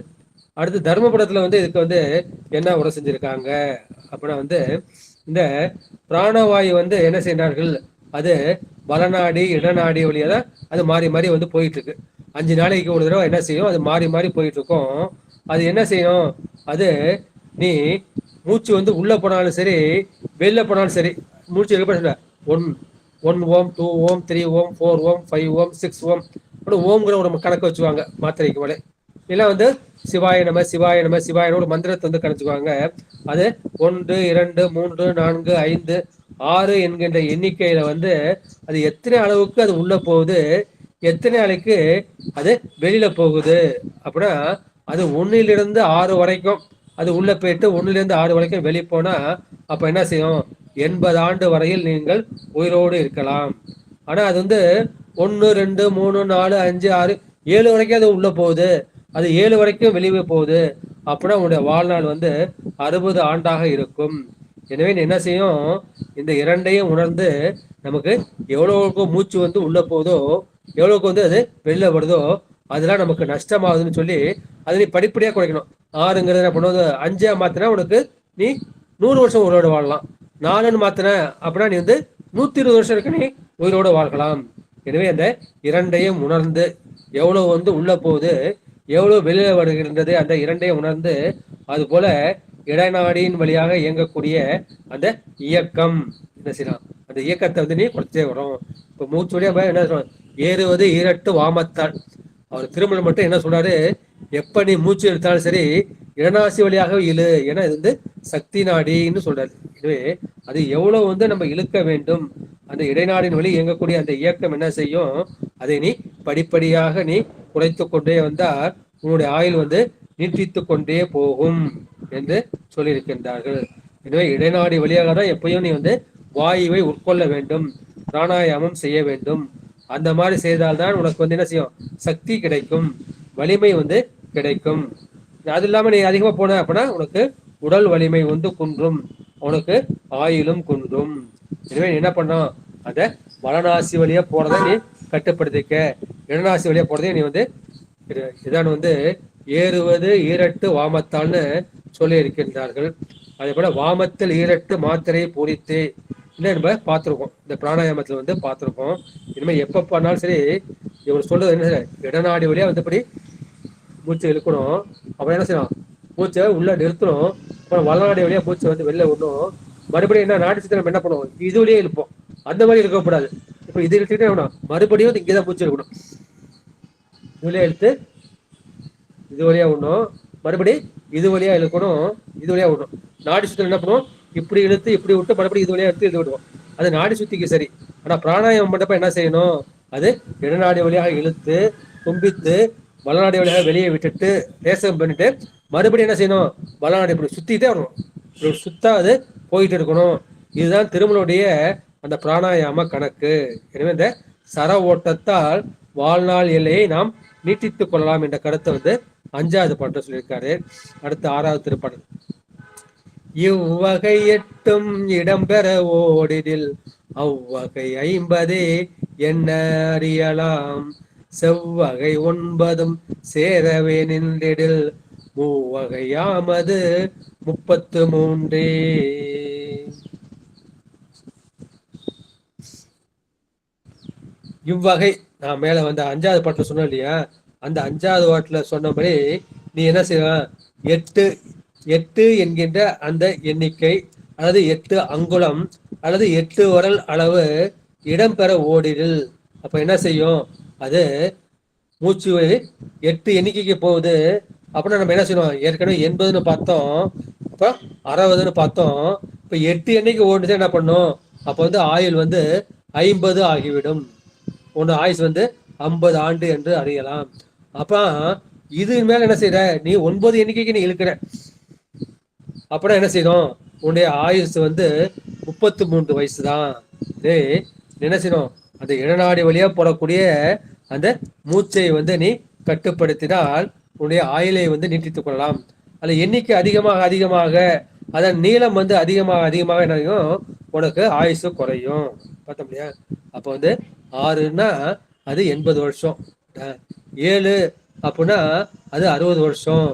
அடுத்து தர்மபுரத்துல வந்து இதுக்கு வந்து என்ன உரை செஞ்சிருக்காங்க அப்படின்னா வந்து இந்த பிராணவாயு வந்து என்ன செய்கிறார்கள், அது வலநாடி இடநாடி வழியா தான் அது மாறி மாறி வந்து போயிட்டு இருக்கு. 5 நாளைக்கு ஒரு தடவை என்ன செய்யும், அது மாறி மாறி போயிட்டு இருக்கும். அது என்ன செய்யும், அது நீ மூச்சு வந்து உள்ள போனாலும் சரி வெளில போனாலும் சரி, மூச்சு எப்படி சொல்ல 1 ஓம் 2 ஓம் 3 ஓம் 4 ஓம் 5 ஓம் 6 ஓம் ஓம்ங்கிற ஒரு கணக்கு வச்சுவாங்க மாத்திரைக்கு மேலே. இல்லை வந்து சிவாய நம சிவாய நம சிவாய ஒரு மந்திரத்தை வந்து கணிச்சுக்குவாங்க. அது 1 2 3 4 5 6 என்கின்ற எண்ணிக்கையில வந்து அது எத்தனை அளவுக்கு அது உள்ள போகுது, எத்தனை அளவுக்கு அது வெளியில போகுது அப்படின்னா அது 1லிருந்து 6 வரைக்கும் அது உள்ள போயிட்டு 1லிருந்து 6 வரைக்கும் வெளியே போனா அப்ப என்ன செய்யும், 80 ஆண்டு வரையில் நீங்கள் உயிரோடு இருக்கலாம். ஆனா அது வந்து 1 2 3 4 5 6 7 வரைக்கும் அது உள்ள போகுது, அது 7 வரைக்கும் வெளியே போகுது அப்படின்னா உங்களுடைய வாழ்நாள் வந்து 60 ஆண்டாக இருக்கும். எனவே என்ன செய்யும், இந்த இரண்டையும் உணர்ந்து நமக்கு எவ்வளவுக்கு மூச்சு வந்து உள்ள போகுதோ எவ்வளவுக்கு வந்து அது வெளில வருதோ அதெல்லாம் நமக்கு நஷ்டமாகுதுன்னு சொல்லி அதை நீ படிப்படியாக குறைக்கணும். 6ங்கிறது என்ன பண்ணுவது, 5ஆ மாத்தினா உனக்கு நீ 100 வருஷம் உயிரோடு வாழலாம். 4ன்னு மாத்தின அப்படின்னா நீ வந்து 120 வருஷம் இருக்கு நீ உயிரோடு வாழ்க்கலாம். எனவே அந்த இரண்டையும் உணர்ந்து எவ்வளவு வந்து உள்ள போகுது எவ்வளவு வெளியில வருகின்றது அந்த இரண்டையும் உணர்ந்து அது போல இடைநாடியின் வழியாக இயங்கக்கூடிய அந்த இயக்கம் என்ன செய்யலாம், அந்த இயக்கத்தை வந்து நீ குறைச்சே வரும். இப்ப மூச்சு வழியா என்ன சொல்றோம், ஏறுவது ஈரட்டு வாமத்தால். அவர் திருமணம் மட்டும் என்ன சொல்றாரு, எப்ப நீ மூச்சு எடுத்தாலும் சரி இடநாசி வழியாக இழு, ஏன்னா இது வந்து சக்தி நாடின்னு சொல்றாரு. எனவே அது எவ்வளவு வந்து நம்ம இழுக்க வேண்டும், அந்த இடைநாடின் வழி இயங்கக்கூடிய அந்த இயக்கம் என்ன செய்யும், அதை நீ படிப்படியாக நீ குறைத்து கொண்டே வந்தால் உன்னுடைய ஆயுள் வந்து நீட்டித்து கொண்டே போகும் என்று சொல்லியிருக்கின்றார்கள். எனவே இடைநாடி வழியாக தான் எப்பயும் நீ வந்து வாயுவை உட்கொள்ள வேண்டும், பிராணாயாமம் செய்ய வேண்டும். அந்த மாதிரி செய்தால்தான் உனக்கு வந்து என்ன செய்யும், சக்தி கிடைக்கும், வலிமை வந்து கிடைக்கும். அது இல்லாம நீ அதிகமா போன அப்படின்னா உனக்கு உடல் வலிமை வந்து குன்றும், உனக்கு ஆயுளும் குன்றும். எனவே என்ன பண்ணும், அந்த வலநாசி வழியா போறதை நீ கட்டுப்படுத்திக்க, இடநாசி வழியா போறதையும் நீ வந்து இதான் வந்து ஏறுவது ஈரட்டு வாமத்தால்னு சொல்லி இருக்கின்றார்கள். அதே போல வாமத்தில் ஈரட்டு மாத்திரை பூரித்து நம்ம பார்த்துருக்கோம், இந்த பிராணாயாமத்துல வந்து பார்த்துருக்கோம். இனிமேல் எப்போ பண்ணாலும் சரி இவர் சொல்றது என்ன, இடநாடி வழியா வந்தபடி மூச்சை இழுக்கணும். அப்புறம் என்ன செய்யணும், மூச்சை உள்ள நிறுத்தணும். அப்புறம் வளநாடி வழியா மூச்சை வந்து வெளில விடணும். மறுபடியும் என்ன நாடி சித்திரம் என்ன பண்ணுவோம், இது வழியே இழுப்போம், அந்த மாதிரி இருக்கக்கூடாது. இப்போ இது இழுத்துட்டே வேணும், மறுபடியும் இங்கேதான் மூச்சு இழுக்கணும். இது வழியா இழுத்து இது வழியா விடணும், மறுபடி இது வழியா இழுக்கணும், இது வழியா விடணும். நாடி சுத்தம் என்ன பண்ணுவோம், இப்படி இழுத்து இப்படி விட்டு மறுபடியும் இது வழியா எடுத்து இது விடுவோம். அது நாடி சுத்திக்கு சரி. ஆனா பிராணாயாமம் பண்றப்ப என்ன செய்யணும், அது இடநாடி வழியாக இழுத்து கும்பித்து வலநாடி வழியாக வெளியே விட்டுட்டு தேசம் பண்ணிட்டு மறுபடியும் என்ன செய்யணும், வலநாடி இப்படி சுத்திட்டே வரணும், இப்படி சுத்தா அது போயிட்டு இருக்கணும். இதுதான் திருமணுடைய அந்த பிராணாயாம கணக்கு. எனவே இந்த சர ஓட்டத்தால் வாழ்நாள் எல்லையை நாம் நீட்டித்துக் கொள்ளலாம் என்ற கருத்தை வந்து 5வது பாட்டு சொல்லியிருக்காரு. அடுத்து 6வது திருப்பாடல். இவ்வகை 8ம் இடம்பெற ஓடிடில் அவ்வகை 50 என்ன அறியலாம், செவ்வகை 9ம் சேரவே நின்றிடில் மூவகையாமது 33. இவ்வகை நான் மேல வந்து 5வது பாட்டுல சொன்னோம் இல்லையா, அந்த 5வது பாட்டுல சொன்னபடி நீ என்ன செய்யலாம், 8 என்கின்ற அந்த எண்ணிக்கை அல்லது 8 அங்குலம் அல்லது 8 விரல் அளவு இடம்பெற ஓடிடில். அப்ப என்ன செய்யும், அது மூச்சு 8 எண்ணிக்கைக்கு போகுது அப்படின்னா நம்ம என்ன செய்யணும், ஏற்கனவே 80ன்னு பார்த்தோம், இப்போ 60ன்னு பார்த்தோம். இப்போ 8 எண்ணிக்கை ஓடுச்சு என்ன பண்ணும், அப்போ வந்து ஆயுள் வந்து 50 ஆகிவிடும். உன் ஆயுஷ் வந்து 50 ஆண்டு என்று அறியலாம். அப்ப இது மேல என்ன செய்யற, நீ 9 எண்ணிக்கைக்கு நீ இழுக்கிற அப்படின்னா என்ன செய்யணும், உன்னுடைய ஆயுஷ் வந்து 33 வயசு தான். என்ன செய்யணும், அந்த இளநாடி வழியா போடக்கூடிய அந்த மூச்சை வந்து நீ கட்டுப்படுத்தினால் உன்னுடைய ஆயுளை வந்து நீட்டித்துக் கொள்ளலாம். அதுல எண்ணிக்கை அதிகமாக அதிகமாக அதன் நீளம் வந்து அதிகமாக அதிகமாக என்னையும் உனக்கு ஆயுசு குறையும். பார்த்தோம் இல்லையா? அப்போ வந்து 6ன்னா அது 80 வருஷம், 7 அப்படின்னா அது 60 வருஷம்,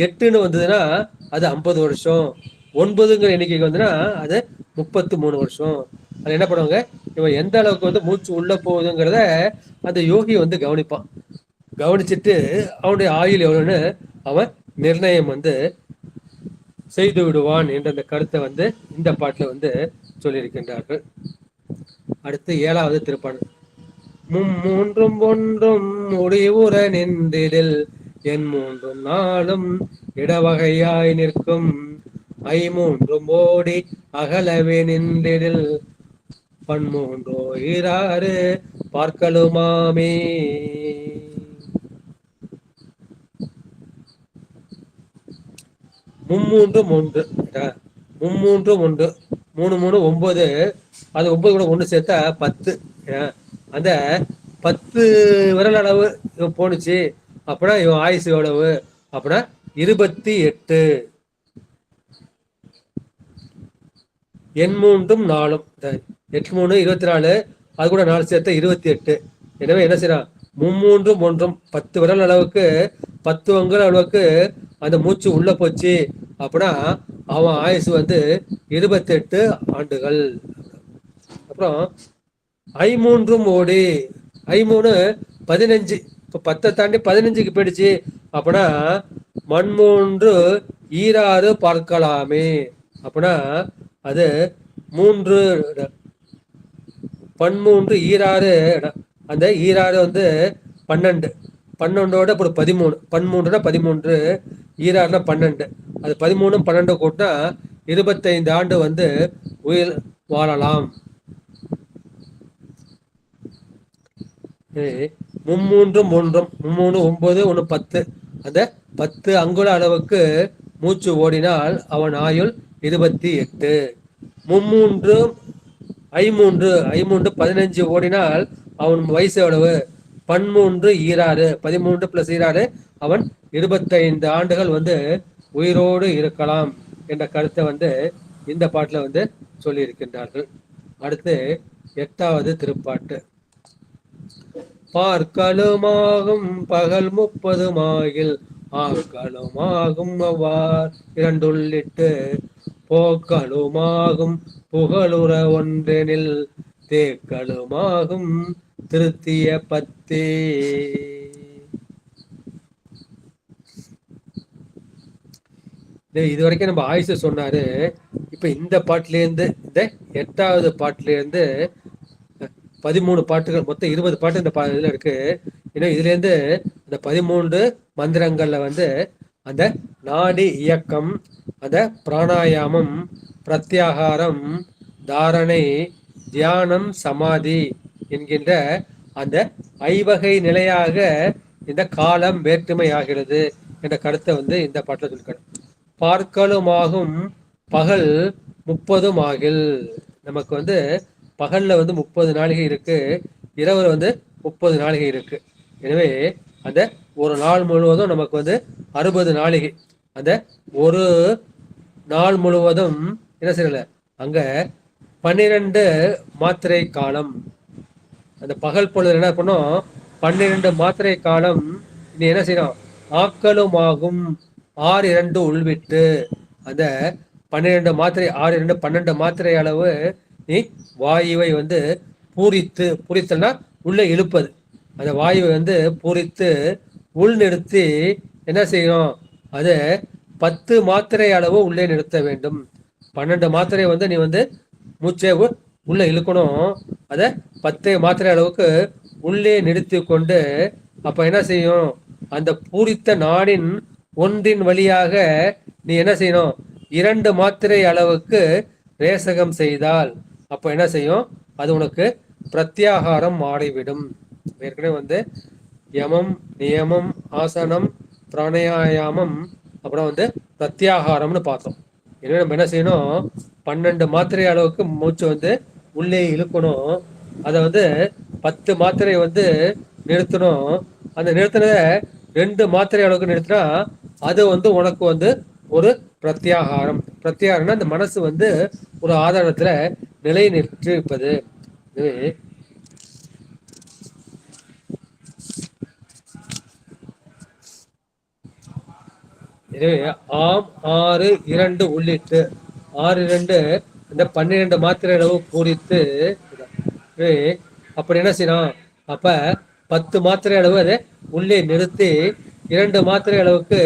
8ன்னு வந்ததுன்னா அது 50 வருஷம், 9ங்கிற எண்ணிக்கைக்கு வந்துன்னா அது 33 வருஷம். அது என்ன பண்ணுவாங்க, இவன் எந்த அளவுக்கு வந்து மூச்சு உள்ள போகுதுங்கிறத அந்த யோகி வந்து கவனிப்பான். கவனிச்சுட்டு அவனுடைய ஆயுள் எவ்வளவுன்னு அவன் நிர்ணயம் வந்து செய்து விடுவான் என்ற அந்த கருத்தை வந்து இந்த பாட்டுல வந்து சொல்லியிருக்கின்றார்கள். அடுத்து 7வது திருப்பாடல். மும்மூன்றும் ஒன்றும் முடிவுற நின்றிடில் என் மூன்றும் நாளும் இடவகையாய் நிற்கும் ஐமூன்றும் ஓடி அகலவே நின்றிடில் பன்மூன்றோ ஈராறு பார்க்கலுமாமே. மும்மூன்றும் ஒன்று, மும்மூன்றும் ஒன்று, 3 3 9, அது 9 கூட 1 சேர்த்தா 10. அந்த 10 விரல் அளவு இவன் போனுச்சு அப்படின்னா இவன் ஆயுசு எவ்வளவு அப்படின்னா 28. எண் மூன்றும் நாளும் 8 3 24, அது கூட 4 சேர்த்தா 28. எனவே என்ன செய்யறான், மும்மூன்றும் ஒன்றும் 10 விரல் அளவுக்கு 10 அங்குல அளவுக்கு அந்த மூச்சு உள்ள போச்சு அப்படின்னா அவன் ஆயுசு வந்து 28 ஆண்டுகள். அப்புறம் ஐமூன்றும் ஓடி, ஐமூணு 15, இப்போ 10 தாண்டி 15க்கு போயிடுச்சு அப்படின்னா மண்மூன்று ஈராறு பார்க்கலாமே. அப்படின்னா அது 3 பன்மூன்று ஈராறு, அந்த ஈராறு வந்து 12, 12ஓட அப்புறம் 13, பன்மூன்றுனா 13, ஈராறுனா 12, அது 13 12 கூட்டினா 25 ஆண்டு வந்து உயிர் வாழலாம். மும்மூன்றும் ஒன்றும், 3 9 1 10, அந்த 10 அங்குல அளவுக்கு மூச்சு ஓடினால் அவன் ஆயுள் 28. மும்மூன்று ஐமூன்று, ஐமூன்று 15 ஓடினால் அவன் வயசு எவ்வளவு, பன்மூன்று ஈராறு, 13 பிளஸ் ஈராறு, அவன் 25 ஆண்டுகள் வந்து உயிரோடு இருக்கலாம் என்ற கருத்தை வந்து இந்த பாட்டுல வந்து சொல்லி இருக்கின்றார்கள். அடுத்து 8வது திருப்பாட்டு. பார்க்கலுமாகும் பகல் 30 ஆக்களுமாகும் அவ்வார் இரண்டுள்ளிட்டு போக்களுமாகும் புகழுற ஒன்றெனில் தேக்களுமாகும் திருத்திய பத்தே. இது வரைக்கும் நம்ம ஆயுசு சொன்னாரு. இப்ப இந்த பாட்டுல இருந்து, இந்த 8வது பாட்டுல இருந்து 13 பாட்டுகள், மொத்தம் 20 பாட்டு இந்த இதுல இருக்கு. ஏன்னா இதுல இருந்து இந்த 13 மந்திரங்கள்ல வந்து அந்த நாடி இயக்கம், அந்த பிராணாயாமம், பிரத்யாகாரம், தாரணை, தியானம், சமாதி என்கின்ற அந்த ஐவகை நிலையாக இந்த காலம் வேற்றுமை ஆகிறது என்ற கருத்தை வந்து இந்த பாட்டுல சொல்லிருக்காரு. பார்க்கலுமாகும் பகல் 30 ஆகில். நமக்கு வந்து பகல்ல வந்து 30 நாளிகை இருக்கு, இரவுல வந்து 30 நாளிகை இருக்கு. எனவே அந்த ஒரு நாள் முழுவதும் நமக்கு வந்து 60 நாளிகை. அந்த ஒரு நாள் முழுவதும் என்ன செய்யல, அங்க 12 மாத்திரை காலம். அந்த பகல் பொழுது என்ன பண்ணும், 12 மாத்திரை காலம் நீ என்ன செய்யணும், ஆக்களுமாகும் 6 2 உள்விட்டு, அந்த 12 மாத்திரை 6 2 12 மாத்திரை அளவு நீ வாயுவை வந்து பூரித்து, பூரித்தல்னா உள்ள இழுப்பது, அந்த வாயுவை வந்து பூரித்து உள் நிறுத்தி என்ன செய்யணும், அது 10 மாத்திரை அளவு உள்ளே நிறுத்த வேண்டும். 12 மாத்திரை வந்து நீ வந்து மூச்சை உள்ள இழுக்கணும், அதை 10 மாத்திரை அளவுக்கு உள்ளே நிறுத்தி கொண்டு அப்ப என்ன செய்யும், அந்த பூரித்த நாடின் ஒன்றின் வழியாக நீ என்ன செய்யணும், 2 மாத்திரை அளவுக்கு ரேசகம் செய்தால் அப்ப என்ன செய்யும், அது உனக்கு பிரத்யாகாரம் மாறிவிடும். ஏற்கனவே வந்து யமம், நியமம், ஆசனம், பிராணாயாமம், அப்புறம் வந்து பிரத்யாகாரம்னு பார்த்தோம். எனவே நம்ம என்ன செய்யணும், 12 மாத்திரை அளவுக்கு மூச்சு வந்து உள்ளே இழுக்கணும், அதை வந்து 10 மாத்திரை வந்து நிறுத்தணும். அந்த நிறுத்தினத 2 மாத்திரை அளவுக்கு நிறுத்தினா அது வந்து உனக்கு வந்து ஒரு பிரத்யாகாரம். பிரத்யாகாரம்னா அந்த மனசு வந்து ஒரு ஆதாரத்துல நிலை நிற்று. எனவே ஆம் 6 2 உள்ளிட்டு 6 2 இந்த 12 மாத்திரை அளவு பூரித்து அப்படி என்ன செய்யணும்? அப்ப 10 மாத்திரை அளவு அதை உள்ளே நிறுத்தி 2 மாத்திரை அளவுக்கு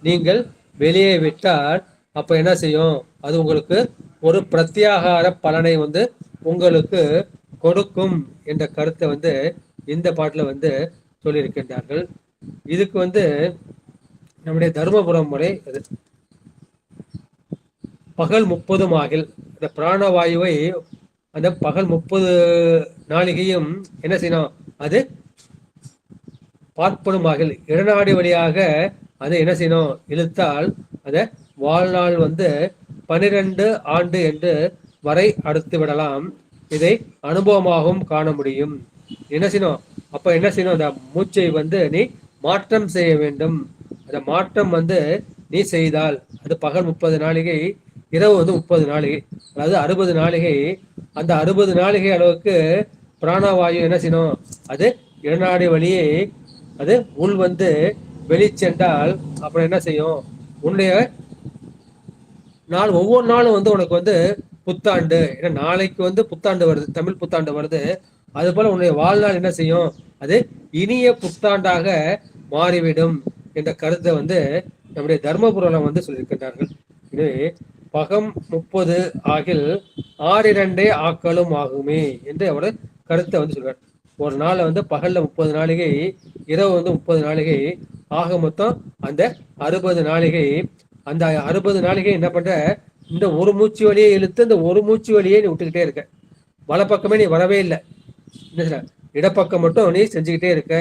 நீங்கள் வெளியே விட்டால் அப்ப என்ன செய்யும்? அது உங்களுக்கு ஒரு பிரத்யாகார பலனை வந்து உங்களுக்கு கொடுக்கும் என்ற கருத்தை வந்து இந்த பாட்டுல வந்து சொல்லியிருக்கின்றார்கள். இதுக்கு வந்து நம்முடைய தர்மபுரம் முறை அது பகல் 30 ஆகில் இந்த பிராணவாயுவை அந்த பகல் 30 நாளிகையும் என்ன செய்யணும்? அது பார்ப்பனும் ஆகில் இடநாடி வழியாக அதை என்ன செய்யணும்? இழுத்தால் அதை வாழ்நாள் வந்து 12 ஆண்டு என்று வரை அடுத்து விடலாம். இதை அனுபவமாகவும் காண முடியும். என்ன செய்யணும்? அப்ப என்ன செய்யணும்? அந்த மூச்சை வந்து நீ மாற்றம் செய்ய வேண்டும். அந்த மாற்றம் வந்து நீ செய்தால் அது பகல் 30 நாளிகை, இரவு வந்து 30 நாளிகை, அதாவது 60 நாளிகை. அந்த 60 நாளிகை அளவுக்கு பிராணவாயு என்ன செய்யணும்? அது இடநாடி வழியே அது உள் வந்து வெளிச்சென்றால் அப்புறம் என்ன செய்யும்? உன்னுடைய நாள் ஒவ்வொரு நாளும் வந்து உனக்கு வந்து புத்தாண்டு. ஏன்னா நாளைக்கு வந்து புத்தாண்டு வருது, தமிழ் புத்தாண்டு வருது. அது போல உன்னுடைய வாழ்நாள் என்ன செய்யும்? அது இனிய புத்தாண்டாக மாறிவிடும் என்ற கருத்தை வந்து நம்முடைய தர்மபுரம் வந்து சொல்லியிருக்கின்றார்கள். எனவே பகம் 30 ஆகில் 6 2 ஆக்களும் ஆகுமே என்று அவரோட கருத்தை வந்து சொல்றார். ஒரு நாளை வந்து பகல்ல 30 நாளிகை, இரவு வந்து 30 நாளிகை, ஆக மொத்தம் அந்த 60 நாளிகை. அந்த 60 நாளிகை என்ன பண்ற? இந்த ஒரு மூச்சு வழியே இழுத்து இந்த ஒரு மூச்சு வழியே நீ விட்டுக்கிட்டே இருக்க. வலை பக்கமே நீ வரவே இல்லை. என்ன இடப்பக்கம் மட்டும் நீ செஞ்சுக்கிட்டே இருக்க.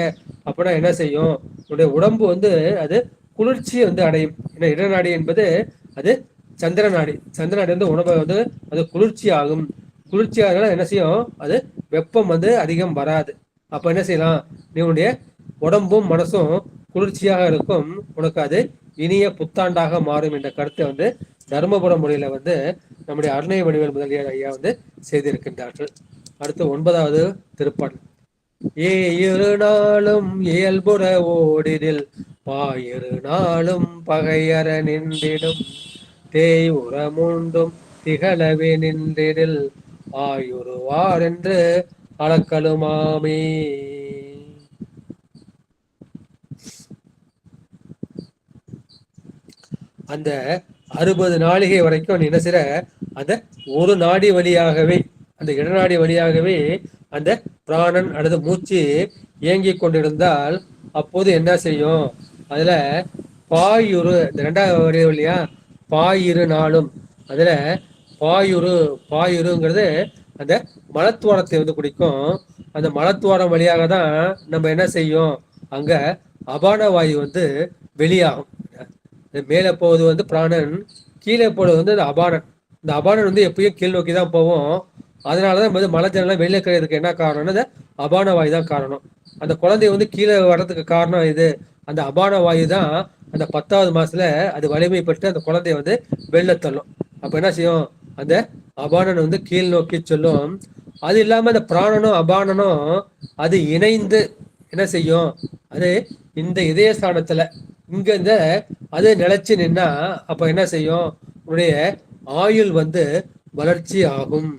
அப்படின்னா என்ன செய்யும்? உன்னுடைய உடம்பு வந்து அது குளிர்ச்சியை வந்து அடையும். ஏன்னா இடநாடி என்பது அது சந்திர நாடி. சந்திர நாடி வந்து உணவை வந்து அது குளிர்ச்சி ஆகும். குளிர்ச்சி ஆகுதுன்னா என்ன செய்யும்? அது வெப்பம் வந்து அதிகம் வராது. அப்ப என்ன செய்யலாம்? நீ உன்னுடைய உடம்பும் மனசும் குளிர்ச்சியாக இருக்கும். உனக்கு அது இனிய புத்தாண்டாக மாறும் என்ற கருத்தை வந்து தர்மபுரம் முறையில வந்து நம்முடைய அருணை வடிவேல் முதலியார் ஐயா வந்து செய்திருக்கின்றார்கள். அடுத்து 9வது திருப்பாடல். ஏயிரு நாளும் இயல்புற ஓடிடில் பாயிரு நாளும் பகையற நின்றிடும் தேய் உரமுண்டும் திகழவே நின்றிடில் ஆயுருவார் என்று அளக்கலுமாமே. அந்த 60 நாளிகை வரைக்கும் நீ என்ன செய்ற? அந்த ஒரு நாடி வழியாகவே, அந்த இடநாடி வழியாகவே அந்த பிராணன் அல்லது மூச்சு இயங்கி கொண்டிருந்தால் அப்போது என்ன செய்யும்? அதுல பாயுரு, இந்த 2வது வரி இல்லையா? பாயிரு நாளும், அதுல பாயுருங்கிறது அந்த மலத்துவாரத்தை வந்து குடிக்கும். அந்த மலத்துவாரம் வழியாக தான் நம்ம என்ன செய்யும்? அங்க அபான வாயு வந்து வெளியாகும். மேலே போவது வந்து பிராணன், கீழே போவது வந்து அந்த அபானன். இந்த அபானன் வந்து எப்பயும் கீழ் நோக்கி தான் போவோம். அதனாலதான் வந்து மலை ஜலம் வெளியே கிடைக்கிறதுக்கு என்ன காரணம்னா அந்த அபான வாயு தான் காரணம். அந்த குழந்தை வந்து கீழே வர்றதுக்கு காரணம் இது. அந்த அபான வாயு தான் அந்த 10வது மாசத்துல அது வலிமைப்பட்டு அந்த குழந்தைய வந்து வெளில தள்ளும். அப்ப என்ன செய்யும்? அந்த அபானன் வந்து கீழ் நோக்கி சொல்லும். அது இல்லாம அந்த பிராணனும் அபானனும் அது இணைந்து என்ன செய்யும்? அது இந்த இதய ஸ்தானத்துல இங்க இந்த அது நிலைச்சு நின்னா அப்ப என்ன செய்யும்? உன்னுடைய ஆயுள் வந்து வளர்ச்சி ஆகும்.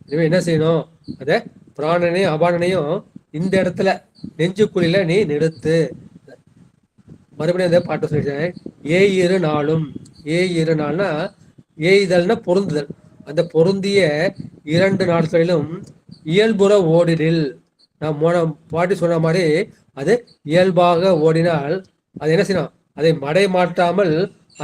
எனவே என்ன செய்யணும்? அத பிராணனையும் அபானனையும் இந்த இடத்துல நெஞ்சுக்குழியில நீ நிறுத்து. மறுபடியும் அந்த பாட்டு சொல்லிட்டேன். ஏயிரு நாளும், ஏயிரு நாள்னா ஏய்தல்னா பொருந்துதல். அந்த பொருந்திய 2 நாட்களிலும் இயல்புற ஓடிடில், நான் பாட்டி சொன்ன மாதிரி அது இயல்பாக ஓடினால் அது என்ன செய்யணும்? அதை மடை மாற்றாமல்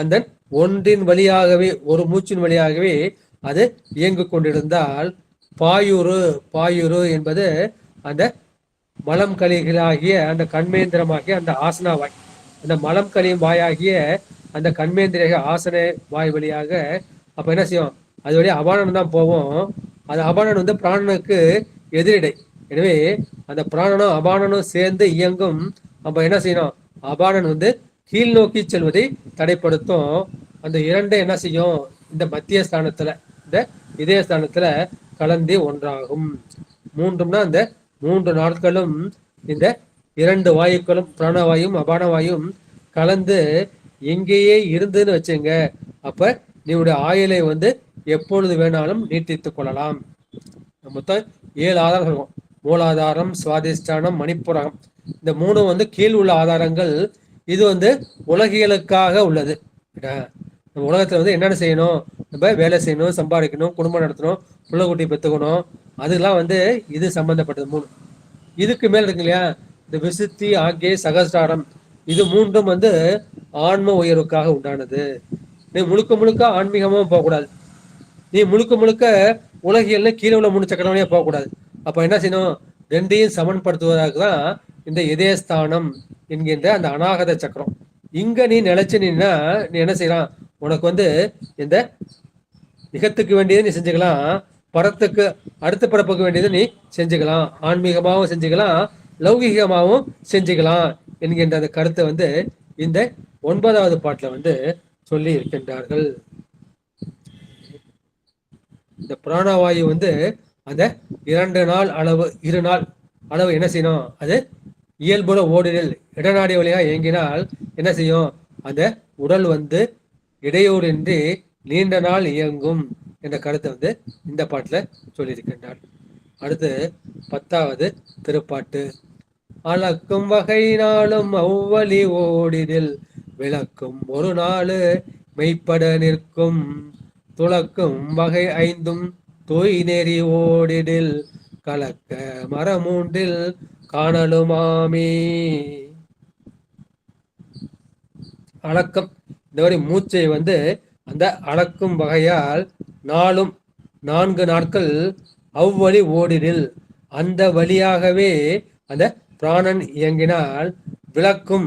அந்த ஒன்றின் வழியாகவே, ஒரு மூச்சின் வழியாகவே அது இயங்கு கொண்டிருந்தால் பாயுரு என்பது அந்த மலம் கலிகளாகிய அந்த கண்மேந்திரமாகிய அந்த ஆசனாவாய், அந்த மலம் கலியும் வாயாகிய அந்த கண்மேந்திர ஆசன வாய் வழியாக அப்ப என்ன செய்யும்? அது வழியா அபானன் தான் போவோம். அது அபானன் வந்து பிராணனுக்கு எதிரிடை. எனவே அந்த பிராணனும் அபானனும் சேர்ந்து இயங்கும். அப்ப என்ன செய்யணும், அபானன் வந்து கீழ் நோக்கி செல்வதை தடைப்படுத்தும். அந்த இரண்டை என்ன செய்யும், இந்த மத்திய ஸ்தானத்துல இந்த இதய ஸ்தானத்துல கலந்து ஒன்றாகும். மூன்றும்னா அந்த 3 நாட்களும் இந்த 2 வாயுக்களும் பிராணவாயும் அபானவாயும் கலந்து எங்கேயே இருந்துன்னு வச்சுங்க, அப்ப நீங்களுடைய ஆயுளை வந்து எப்பொழுது வேணாலும் நீட்டித்துக் கொள்ளலாம். மொத்தம் 7 ஆதாரம் இருக்கும். மூலாதாரம், சுவாதிஷ்டானம், மணிப்புரகம். இந்த 3 வந்து கீழ் உள்ள ஆதாரங்கள். இது வந்து உலகியலுக்காக உள்ளது. நம்ம உலகத்துல வந்து என்னென்ன செய்யணும், நம்ம வேலை செய்யணும், சம்பாதிக்கணும், குடும்பம் நடத்தணும், புள்ள குட்டி பெற்றுக்கணும், அதெல்லாம் வந்து இது சம்பந்தப்பட்டது 3. இதுக்கு மேல இருக்கு இல்லையா, இந்த விசுத்தி, ஆகிய, சகஸ்டாரம், இது 3ம் வந்து ஆன்ம உயர்வுக்காக உண்டானது. நீ முழுக்க முழுக்க ஆன்மீகமா போகக்கூடாது, நீ முழுக்க முழுக்க உலகியல்ல கீழே உள்ள 3 சக்கரவழியா போகக்கூடாது. அப்ப என்ன செய்யணும், ரெண்டையும் சமன்படுத்துவதற்கு தான் இந்த இதயஸ்தானம் என்கின்ற அந்த அநாகத சக்கரம். இங்க நீ நிலைச்சு நின்னா நீ என்ன செய்யலாம், உனக்கு வந்து இந்த நிகத்துக்கு வேண்டியது நீ செஞ்சுக்கலாம், பரத்துக்கு அடுத்த பிறப்புக்கு வேண்டியது நீ செஞ்சுக்கலாம், ஆன்மீகமாகவும் செஞ்சுக்கலாம், லௌகிகமாகவும் செஞ்சுக்கலாம் என்கின்ற அந்த கருத்தை வந்து இந்த 9வது பாட்டுல வந்து சொல்லி இருக்கின்றார்கள். இந்த பிராணவாயு வந்து அந்த 2 நாள் அளவு 2 நாள் அளவு என்ன செய்யணும், அது இயல்புற ஓடுதல் இடநாடி வழியா இயங்கினால் என்ன செய்யும், அந்த உடல் வந்து இடையூறின்றி நீண்ட நாள் இயங்கும் என்ற கருத்தை வந்து இந்த பாட்டுல சொல்லியிருக்கின்றார். அடுத்து 10வது திருப்பாட்டு. அளக்கும் வகை நாளும் அவ்வழி ஓடிதில் விளக்கும் ஒரு நாள் மெய்ப்பட நிற்கும். துளக்கும் வகை 5ம் தோய் நெறி ஓடிடில் கலக்க மரமூன்றில் காணலுமாமே. அளக்கம், இந்த மாதிரி மூச்சை வந்து அந்த அளக்கும் வகையால் 4 நாட்கள் அவ்வழி ஓடிடில், அந்த வழியாகவே அந்த பிராணன் இயங்கினால் விளக்கும்,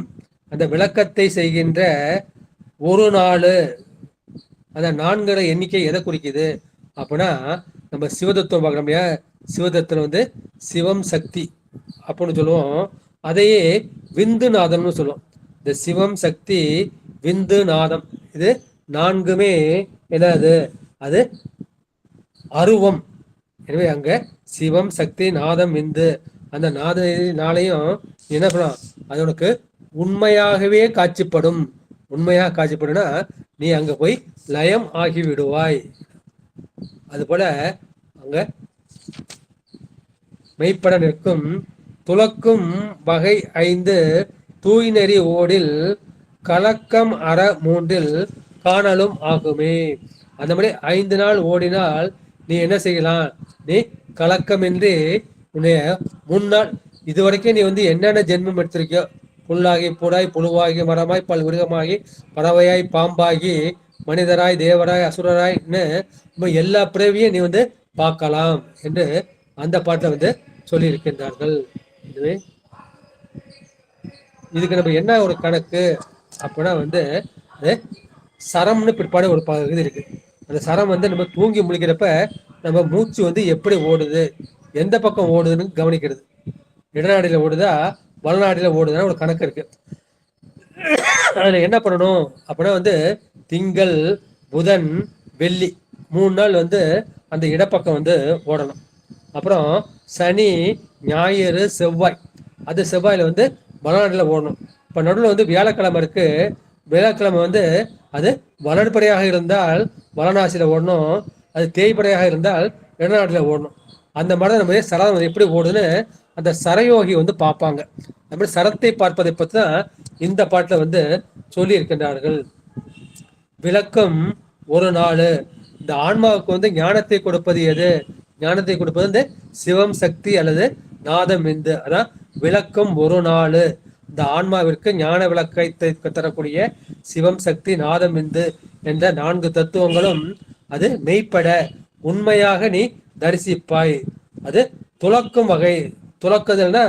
அந்த விளக்கத்தை செய்கின்ற ஒரு நாள். அந்த 4 எண்ணிக்கை எதை குறிக்குது அப்படின்னா, நம்ம சிவதத்துவம் பார்க்கணும் இல்லையா, சிவதத்துல வந்து சிவம் சக்தி அப்படின்னு சொல்லுவோம், அதையே விந்து நாதம்னு சொல்லுவோம். இந்த சிவம் சக்தி விந்து நாதம் இது 4மே என்னது, அது அருவம். எனவே அங்க சிவம் சக்தி நாதம் விந்து, அந்த நாளையும் என்ன பண்ணலாம், அது உனக்கு உண்மையாகவே காட்சிப்படும். உண்மையாக காட்சிப்படும்னா நீ அங்க போய் லயம் ஆகி விடுவாய். அது போல அங்க மெய்ப்பட நிற்கும். துளக்கும் வகை 5 தூய் நெறி ஓடில் கலக்கம் அற 3ல் காணலும் ஆகுமே. அந்த மாதிரி 5 நாள் ஓடினால் நீ என்ன செய்யலாம், நீ கலக்கமின்றி உன்னைய முன்னாள் இதுவரைக்கும் நீ வந்து என்னென்ன ஜென்மம் எடுத்திருக்கியோ, புல்லாகி பூடாய் புழுவாகி மரமாய் பல் விருகமாகி பறவையாய் பாம்பாகி மனிதராய் தேவராய் அசுரராய்ன்னு எல்லா பிறவியும் நீ வந்து பார்க்கலாம் என்று அந்த பாட்டில் வந்து சொல்லி இருக்கின்றார்கள். இதுவே இதுக்கு நம்ம என்ன ஒரு கணக்கு அப்படின்னா வந்து சரம்னு பிற்பாடு ஒரு பகுதி இருக்கு. அந்த சரம் வந்து நம்ம தூங்கி முழிக்கிறப்ப நம்ம மூச்சு வந்து எப்படி ஓடுது, எந்த பக்கம் ஓடுதுன்னு கவனிக்கிறது. இடநாடியில ஓடுதா வளநாடியில ஓடுதுன்னா ஒரு கணக்கு இருக்கு. அதுல என்ன பண்ணணும் அப்படின்னா வந்து திங்கள் புதன் வெள்ளி 3 நாள் வந்து அந்த இடப்பக்கம் வந்து ஓடணும். அப்புறம் சனி ஞாயிறு செவ்வாய், அது செவ்வாயில வந்து வளநாட்டில் ஓடணும். இப்போ நடுவில் வந்து வியாழக்கிழமை இருக்கு, வியாழக்கிழமை வந்து அது வளர்ப்படையாக இருந்தால் வளநாசியில் ஓடணும், அது தேய்ப்படையாக இருந்தால் இடநாட்டில் ஓடணும். அந்த மாதிரி நம்ம சரம் எப்படி ஓடுதுன்னு அந்த சரயோகி வந்து பார்ப்பாங்க. நம்ம சரத்தை பார்ப்பதை பற்றி தான் இந்த பாட்டில் வந்து சொல்லி இருக்கின்றார்கள். விளக்கம் ஒரு நாள். இந்த ஆன்மாவுக்கு வந்து ஞானத்தை கொடுப்பது எது, ஞானத்தை கொடுப்பது இந்த சிவம் சக்தி அல்லது நாதம் விந்து. அதான் விளக்கம் ஒரு நாள். இந்த ஆன்மாவிற்கு ஞான விளக்கத்தை தரக்கூடிய சிவம் சக்தி நாதம் விந்து என்ற 4 தத்துவங்களும் அது மெய்ப்பட உண்மையாக நீ தரிசிப்பாய். அது துளக்கும் வகை. துளக்குதல்னா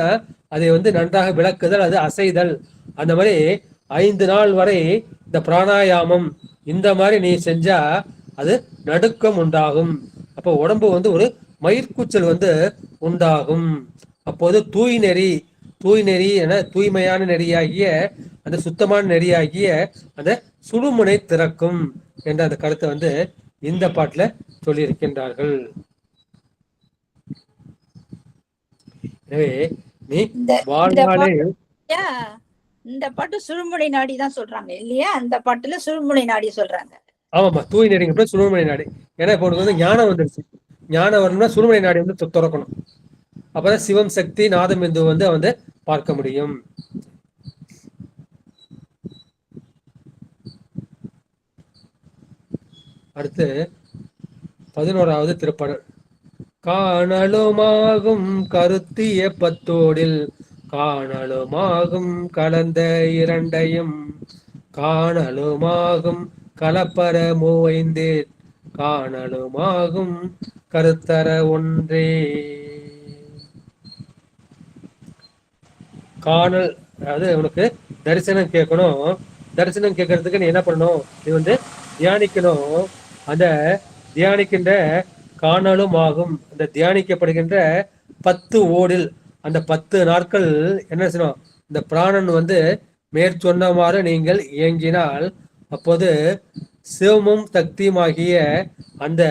அதை வந்து நன்றாக விளக்குதல், அது அசைதல். அந்த மாதிரி 5 நாள் வரை இந்த பிராணாயாமம் இந்த மாதிரி நீ செஞ்சா அது நடுக்கம் உண்டாகும். அப்போ உடம்பு வந்து ஒரு மயிர்கூச்சல் வந்து உண்டாகும். அப்போது தூய்நெறி என தூய்மையான நெறியாகிய அந்த சுத்தமான நெறியாகிய அந்த சுடுமுனை திறக்கும் என்ற அந்த கருத்தை வந்து இந்த பாட்டுல சொல்லியிருக்கின்றார்கள். எனவே நீ வாழ்நாளே
இந்த பாட்டு சுழுமுனை நாடி தான் சொல்றாங்க இல்லையா? அந்த பாட்டுல சுழுமுனை நாடி சொல்றாங்க.
ஆமாமா, தூய் நெறிங்க சுழுமுனை நாடி. ஏன்னா இப்போ உனக்கு வந்து ஞானம் வந்துருச்சு. ஞானம் வரணும்னா சுழுமுனை நாடி வந்து திறக்கணும். அப்பதான் சிவம் சக்தி நாதம் என்று வந்து பார்க்க முடியும். அடுத்து 11வது திருப்பாடல். காணலுமாகும் கருத்திய பத்தோடில் காணலுமாகும் கலந்த இரண்டையும் காணலுமாகும் கலப்பர மூவைந்தே காணலுமாகும் கருத்தர ஒன்றே. காணல் அதாவது உனக்கு தரிசனம் கேட்கணும். தரிசனம் கேட்கறதுக்கு நீ என்ன பண்ணணும்? நீ வந்து தியானிக்கணும். அந்த தியானிக்கின்ற காணலும் ஆகும். அந்த தியானிக்கப்படுகின்ற 10 ஓடில் அந்த 10 நாட்கள் என்ன செய்யணும்? இந்த பிராணன் வந்து மேற்சொன்னவாறு நீங்கள் இயங்கினால் அப்போது சிவமும் சக்தியுமாகிய அந்த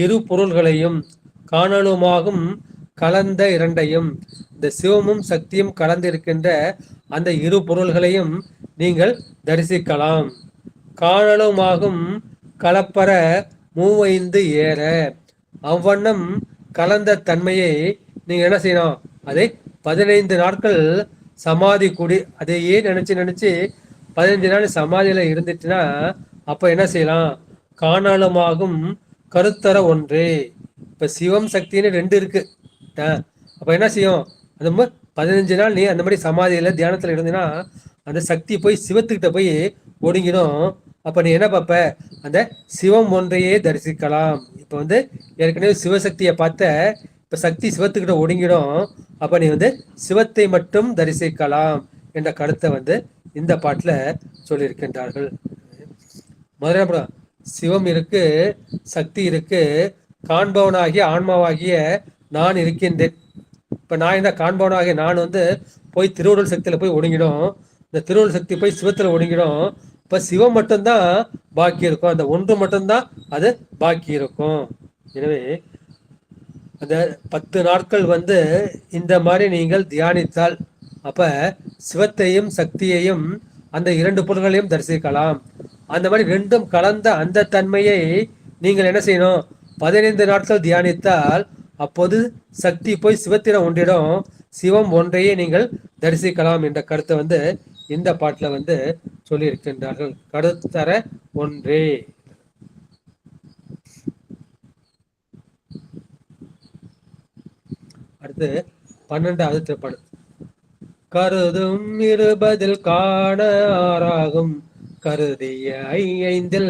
இரு பொருள்களையும் காணலுமாகும் கலந்த இரண்டையும், இந்த சிவமும் சக்தியும் கலந்திருக்கின்ற அந்த இரு பொருள்களையும் நீங்கள் தரிசிக்கலாம். காணலுமாகும் கலப்பர மூவைந்து ஏற, அவ்வண்ணம் கலந்த தன்மையை நீங்க என்ன செய்யணும்? அதை 15 நாட்கள் சமாதி கூடி அதையே நினைச்சு 15 நாள் சமாதியில இருந்துச்சுன்னா அப்ப என்ன செய்யலாம்? காணலுமாகும் கருத்தர ஒன்றே. இப்ப சிவம் சக்தின்னு 2 இருக்கு. அப்ப என்ன செய்யும்? அந்த 15 நாள் நீ அந்த மாதிரி சமாதியில தியானத்துல இருந்தீங்கன்னா அந்த சக்தி போய் சிவத்துக்கிட்ட போய் ஒடுங்கிடும். அப்ப நீ என்ன பார்ப்ப? அந்த சிவம் ஒன்றையே தரிசிக்கலாம். இப்ப வந்து ஏற்கனவே சிவசக்தியை பார்த்த, இப்ப சக்தி சிவத்துக்கிட்ட ஒடுங்கிடும். அப்ப நீ வந்து சிவத்தை மட்டும் தரிசிக்கலாம் என்ற கருத்தை வந்து இந்த பாட்டுல சொல்லியிருக்கின்றார்கள். முதல்ல சிவம் இருக்கு, சக்தி இருக்கு, காண்பவனாகிய ஆன்மாவாகிய நான் இருக்கின்றேன். இப்ப நான் என்ன காண்பவனாகிய நான் வந்து போய் திருவுடல் சக்தியில போய் ஒடுங்கிடும். இந்த திருவுடல் சக்தி போய் சிவத்துல ஒடுங்கிடும். இப்ப சிவம் மட்டும்தான் பாக்கி இருக்கும். அந்த ஒன்று மட்டும்தான் அது பாக்கி இருக்கும். எனவே அந்த 10 நாட்கள் வந்து இந்த மாதிரி நீங்கள் தியானித்தால் அப்ப சிவத்தையும் சக்தியையும் அந்த 2 பொருள்களையும் தரிசிக்கலாம். அந்த மாதிரி 2ம் கலந்த அந்த தன்மையை நீங்கள் என்ன செய்யணும்? 15 நாட்கள் தியானித்தால் அப்போது சக்தி போய் சிவத்திடம் ஒன்றிடும். சிவம் ஒன்றையே நீங்கள் தரிசிக்கலாம் என்ற கருத்தை வந்து இந்த பாட்டுல வந்து சொல்லி இருக்கின்றார்கள். கருத்தர ஒன்றே. அடுத்து 12வது திருப்பாடல். கருதும் 20 காண ஆறாகும் கருதிய 5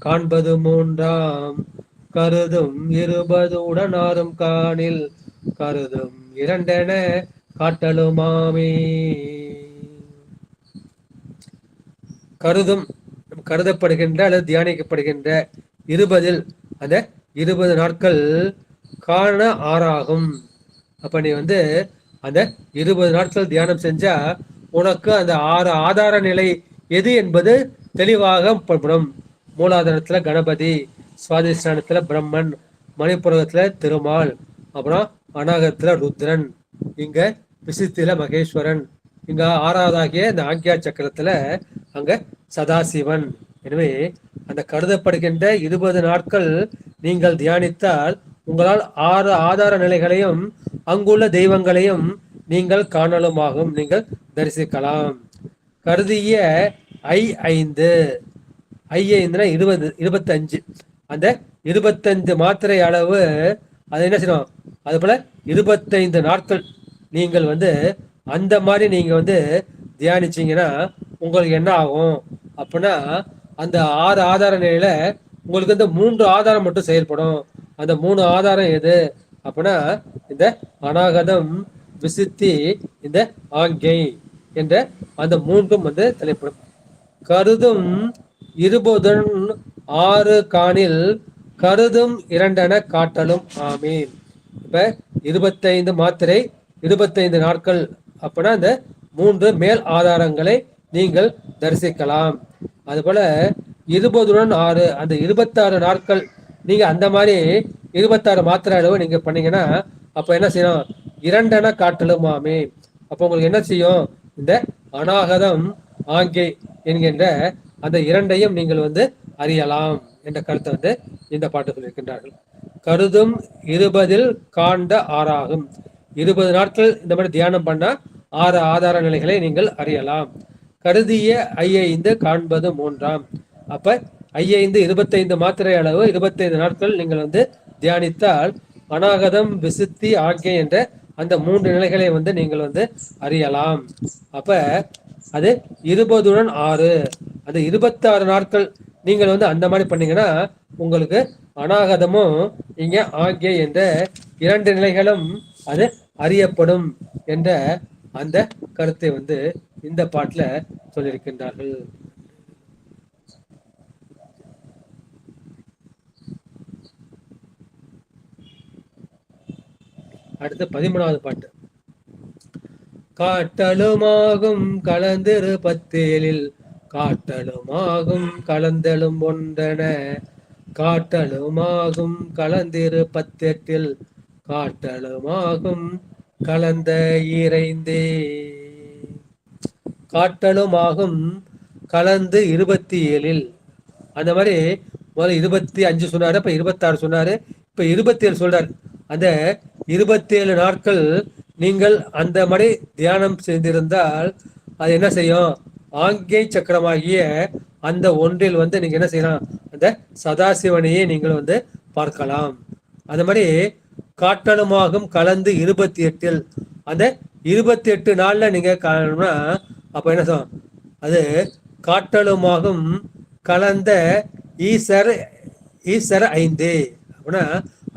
காண்பது 3ஆம் கருதும் 20 உடனாரும் காணில் கருதும் 2 காட்டலுமாமே. கருதும் கருதப்படுகின்ற அல்லது தியானிக்கப்படுகின்ற 20 அந்த 20 நாட்கள் காண ஆறாகும். அப்ப நீ வந்து அந்த 20 நாட்கள் தியானம் செஞ்சா உனக்கு அந்த 6 ஆதார நிலை எது என்பது தெளிவாக படும். மூலாதாரத்துல கணபதி, சுவாதிஷ்டானத்துல பிரம்மன், மணிப்புரகத்துல திருமால், அப்புறம் அநாகத்துல ருத்ரன், இங்க விசித்தில மகேஸ்வரன், இங்க 6வதாகிய இந்த ஆக்யா சக்கரத்துல அங்க சதாசிவன். எனவே அந்த கருதப்படுகின்ற 20 நாட்கள் நீங்கள் தியானித்தால் உங்களால் 6 ஆதார நிலைகளையும் அங்குள்ள தெய்வங்களையும் நீங்கள் காணலுமாகும், நீங்கள் தரிசிக்கலாம். கருதிய 5 20 25 அந்த 25 மாத்திரை அளவு அது என்ன செய்யணும்? அது போல 25 நாட்கள் நீங்கள் வந்து அந்த மாதிரி நீங்க வந்து தியானிச்சீங்கன்னா உங்களுக்கு என்ன ஆகும் அப்படின்னா அந்த 6 ஆதார நிலையில உங்களுக்கு வந்து 3 ஆதாரம் மட்டும் செயல்படும். அந்த 3 ஆதாரம் எது அப்படின்னா இந்த அநாகதம், விசித்தி, இந்த ஆங்கை என்ற அந்த 3ம் வந்து தலைப்படும். கருதும் 20 6 காணில் கருதும் 2 காட்டலும் ஆமீன். இப்ப 25 மாத்திரை 25 நாட்கள் அப்படின்னா அந்த 3 மேல் ஆதாரங்களை நீங்கள் தரிசிக்கலாம். அதுபோல 20 அந்த 26 நாட்கள் நீங்க அந்த மாதிரி 26 மாத்திரை அளவு நீங்க பண்ணீங்கன்னா அப்ப என்ன செய்யணும், 2 காட்டலுமாமே. அப்போ உங்களுக்கு என்ன செய்யும், இந்த அநாகதம் ஆங்கை என்கின்ற அந்த 2ஐயும் நீங்கள் அறியலாம் என்ற கருத்தை இந்த பாட்டு சொல்லியிருக்கின்றார்கள். கருதும் 20 காண்ட 6ஆகும். 20 நாட்கள் இந்த மாதிரி தியானம் பண்ணா 6 ஆதார நிலைகளை நீங்கள் அறியலாம். கருதிய 5 காண்பது 3ஆம். அப்ப 5 25 மாத்திரை அளவு 25 நாட்கள் நீங்கள் தியானித்தால் அநாகதம் விசுத்தி ஆகிய என்ற அந்த 3 நிலைகளை நீங்கள் அறியலாம். அப்ப அது 20 அந்த 26 நாட்கள் நீங்கள் அந்த மாதிரி பண்ணீங்கன்னா உங்களுக்கு அநாகதமும் இங்க ஆகிய என்ற 2 நிலைகளும் அது அறியப்படும் என்ற அந்த கருத்தை இந்த பாட்டுல சொல்லியிருக்கின்றார்கள். அடுத்து 13வது பாட்டு. காட்டலுமாகும் கலந்திரு பத்தேலில் காட்டலுமாகும் கலந்தலும் ஒன்றன காட்டலுமாகும் கலந்திரு பத்தெட்டில் காட்டலுமாகும் கலந்த இறைந்தே. காட்டலுமாகும் கலந்து 27 அந்த மாதிரி முதல்ல 25 சொன்னாரு, இப்ப 26 சொன்னாரு, இப்ப 27 சொல்றாரு. அந்த 27 நாட்கள் நீங்கள் அந்த மாதிரி தியானம் செய்திருந்தால் அது என்ன செய்யும், ஆங்கை சக்கரமாகிய அந்த ஒன்றில் நீங்க என்ன செய்யலாம், அந்த சதாசிவனையே நீங்கள் பார்க்கலாம். அந்த மாதிரி காட்டலுமாகும் கலந்து 28 அந்த 28 நாள்ல நீங்க காணணும்னா அப்ப என்ன சொல்லும், அது காட்டலுமாகும் கலந்த ஈசர் 5 அப்படின்னா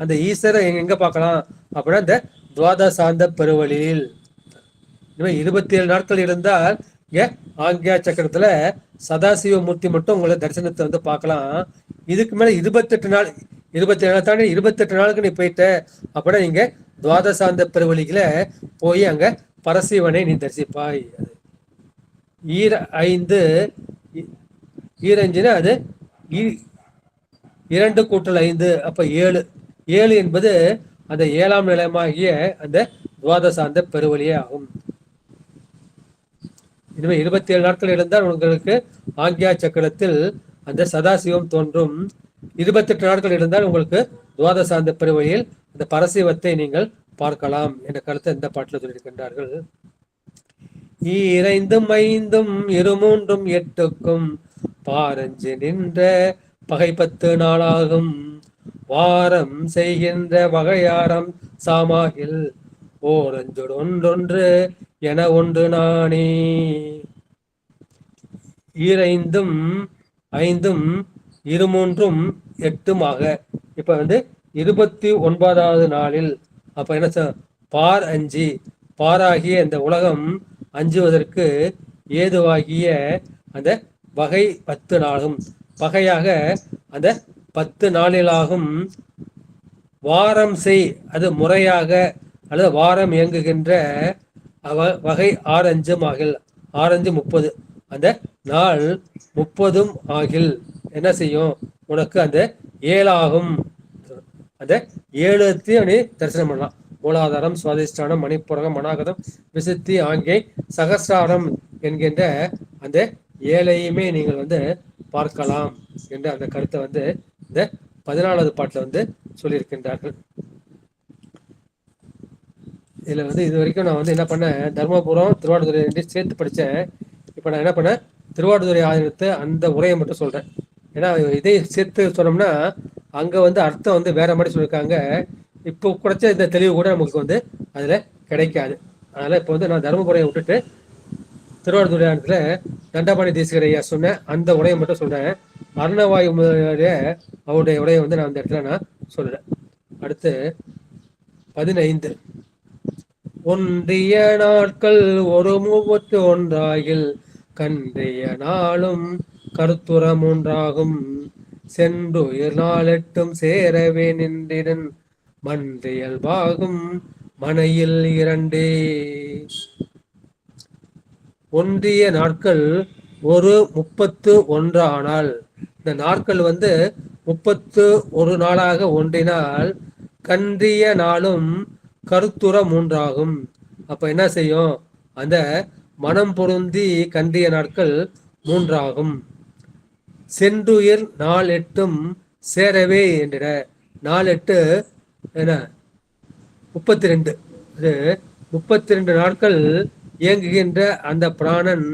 அந்த ஈஸ்வரை எங்க பார்க்கலாம் அப்படின்னா இந்த துவாதசாந்த பெருவழியில் 27 நாட்கள் இருந்தால் ஆங்கியா சக்கரத்துல சதாசிவ மூர்த்தி மட்டும் உங்களை தரிசனத்தை பார்க்கலாம். இதுக்கு மேல 28 நாள் 27 நாள் தாண்டி 28 நாளுக்கு நீ போயிட்ட அப்படின்னா நீங்க துவாதசாந்த பெருவழிகளை போய் அங்க பரசிவனை நீ தரிசிப்பாய். ஈரஞ்சுன்னா அது 2 கூட்டல் 5 அப்ப 7 என்பது அந்த 7ஆம் நிலையமாகிய அந்த துவாதசாந்த பெருவழியே ஆகும். இனிமே 27 நாட்கள் இருந்தால் உங்களுக்கு ஆங்கியா சக்கரத்தில் அந்த சதாசிவம் தோன்றும். 28 நாட்கள் இருந்தால் உங்களுக்கு துவாதசாந்த பெருவழியில் அந்த பரசிவத்தை நீங்கள் பார்க்கலாம் என்ற கருத்தை இந்த பாட்டில் சொல்லியிருக்கின்றார்கள். 2 5 2 3 8க்கும் பாரஞ்சு நின்ற பகை 10 நாளாகும் வாரம் செய்கின்ற வகையாரம் சாமாகில் ஓரஞ்சொடு ஒன்றொன்று என ஒன்று நானே. 2 5 2 3 8 இப்ப 29வது நாளில் அப்ப என்ன பார் 5 பாராகிய இந்த உலகம் அஞ்சுவதற்கு ஏதுவாகிய அந்த வகை 10 நாளும் பகையாக அந்த 10 நாளிலாகும் வாரம் செய் அது முறையாக அல்லது வாரம் இயங்குகின்ற வகை 6 ஆகில் 6 30 அந்த நாள் 30 ஆகில் என்ன செய்யும், உனக்கு அந்த 7 ஆகும். அந்த 7த்தையும் நீ தரிசனம் பண்ணலாம். மூலாதாரம், சுவாதிஷ்டானம், மணிப்புரகம், மனாகதம், விசுத்தி ஆகிய சகசிராரம் என்கின்ற அந்த 7ஐயுமே நீங்கள் பார்க்கலாம் என்ற அந்த கருத்தை இந்த 14வது பாட்டுல சொல்லியிருக்கின்றார்கள். இதுல இது வரைக்கும் நான் என்ன பண்ணேன், தர்மபுரம் திருவாடுதுறை சேர்த்து படிச்சேன். இப்ப நான் என்ன பண்ணேன், திருவாடுதுறை ஆதீனத்தை அந்த உரையை மட்டும் சொல்றேன். ஏன்னா இதை சேர்த்து சொன்னோம்னா அங்க அர்த்தம் வேற மாதிரி சொல்லியிருக்காங்க. இப்போ குறைச்ச இந்த தெளிவு கூட நமக்கு அதுல கிடைக்காது. அதனால இப்போ நான் தர்மபுரையை விட்டுட்டு திருவாடுதுறை ஆதீனத்துல தண்டபாணி தேசிகர் ஐயா சொன்ன அந்த உரையை மட்டும் சொல்றேன். அருணவாயு அவருடைய உரையை நான் அந்த இடத்துல நான் சொல்றேன். அடுத்து 15 ஒன்றிய நாட்கள் ஒரு 31 கன்றிய நாளும் கருத்துரம் ஒன்றாகும் சென்றுயிர் நாளெட்டும் சேரவே நின்றிடன் மன்றியல்பாகும் மனையில் இரண்டே. ஒன்றிய நாட்கள் ஒரு 31 ஆனால், இந்த நாட்கள் 31 நாளாக ஒன்றினால் கன்றிய நாளும் கருத்துற 3ஆகும். அப்ப என்ன செய்யும்? அந்த மனம் பொருந்தி கன்றிய நாட்கள் 3ஆகும். சென்றுயிர் 4 சேரவே என்றிட. 4 என்ன 32. இது 32 நாட்கள் இயங்குகின்ற அந்த பிராணன்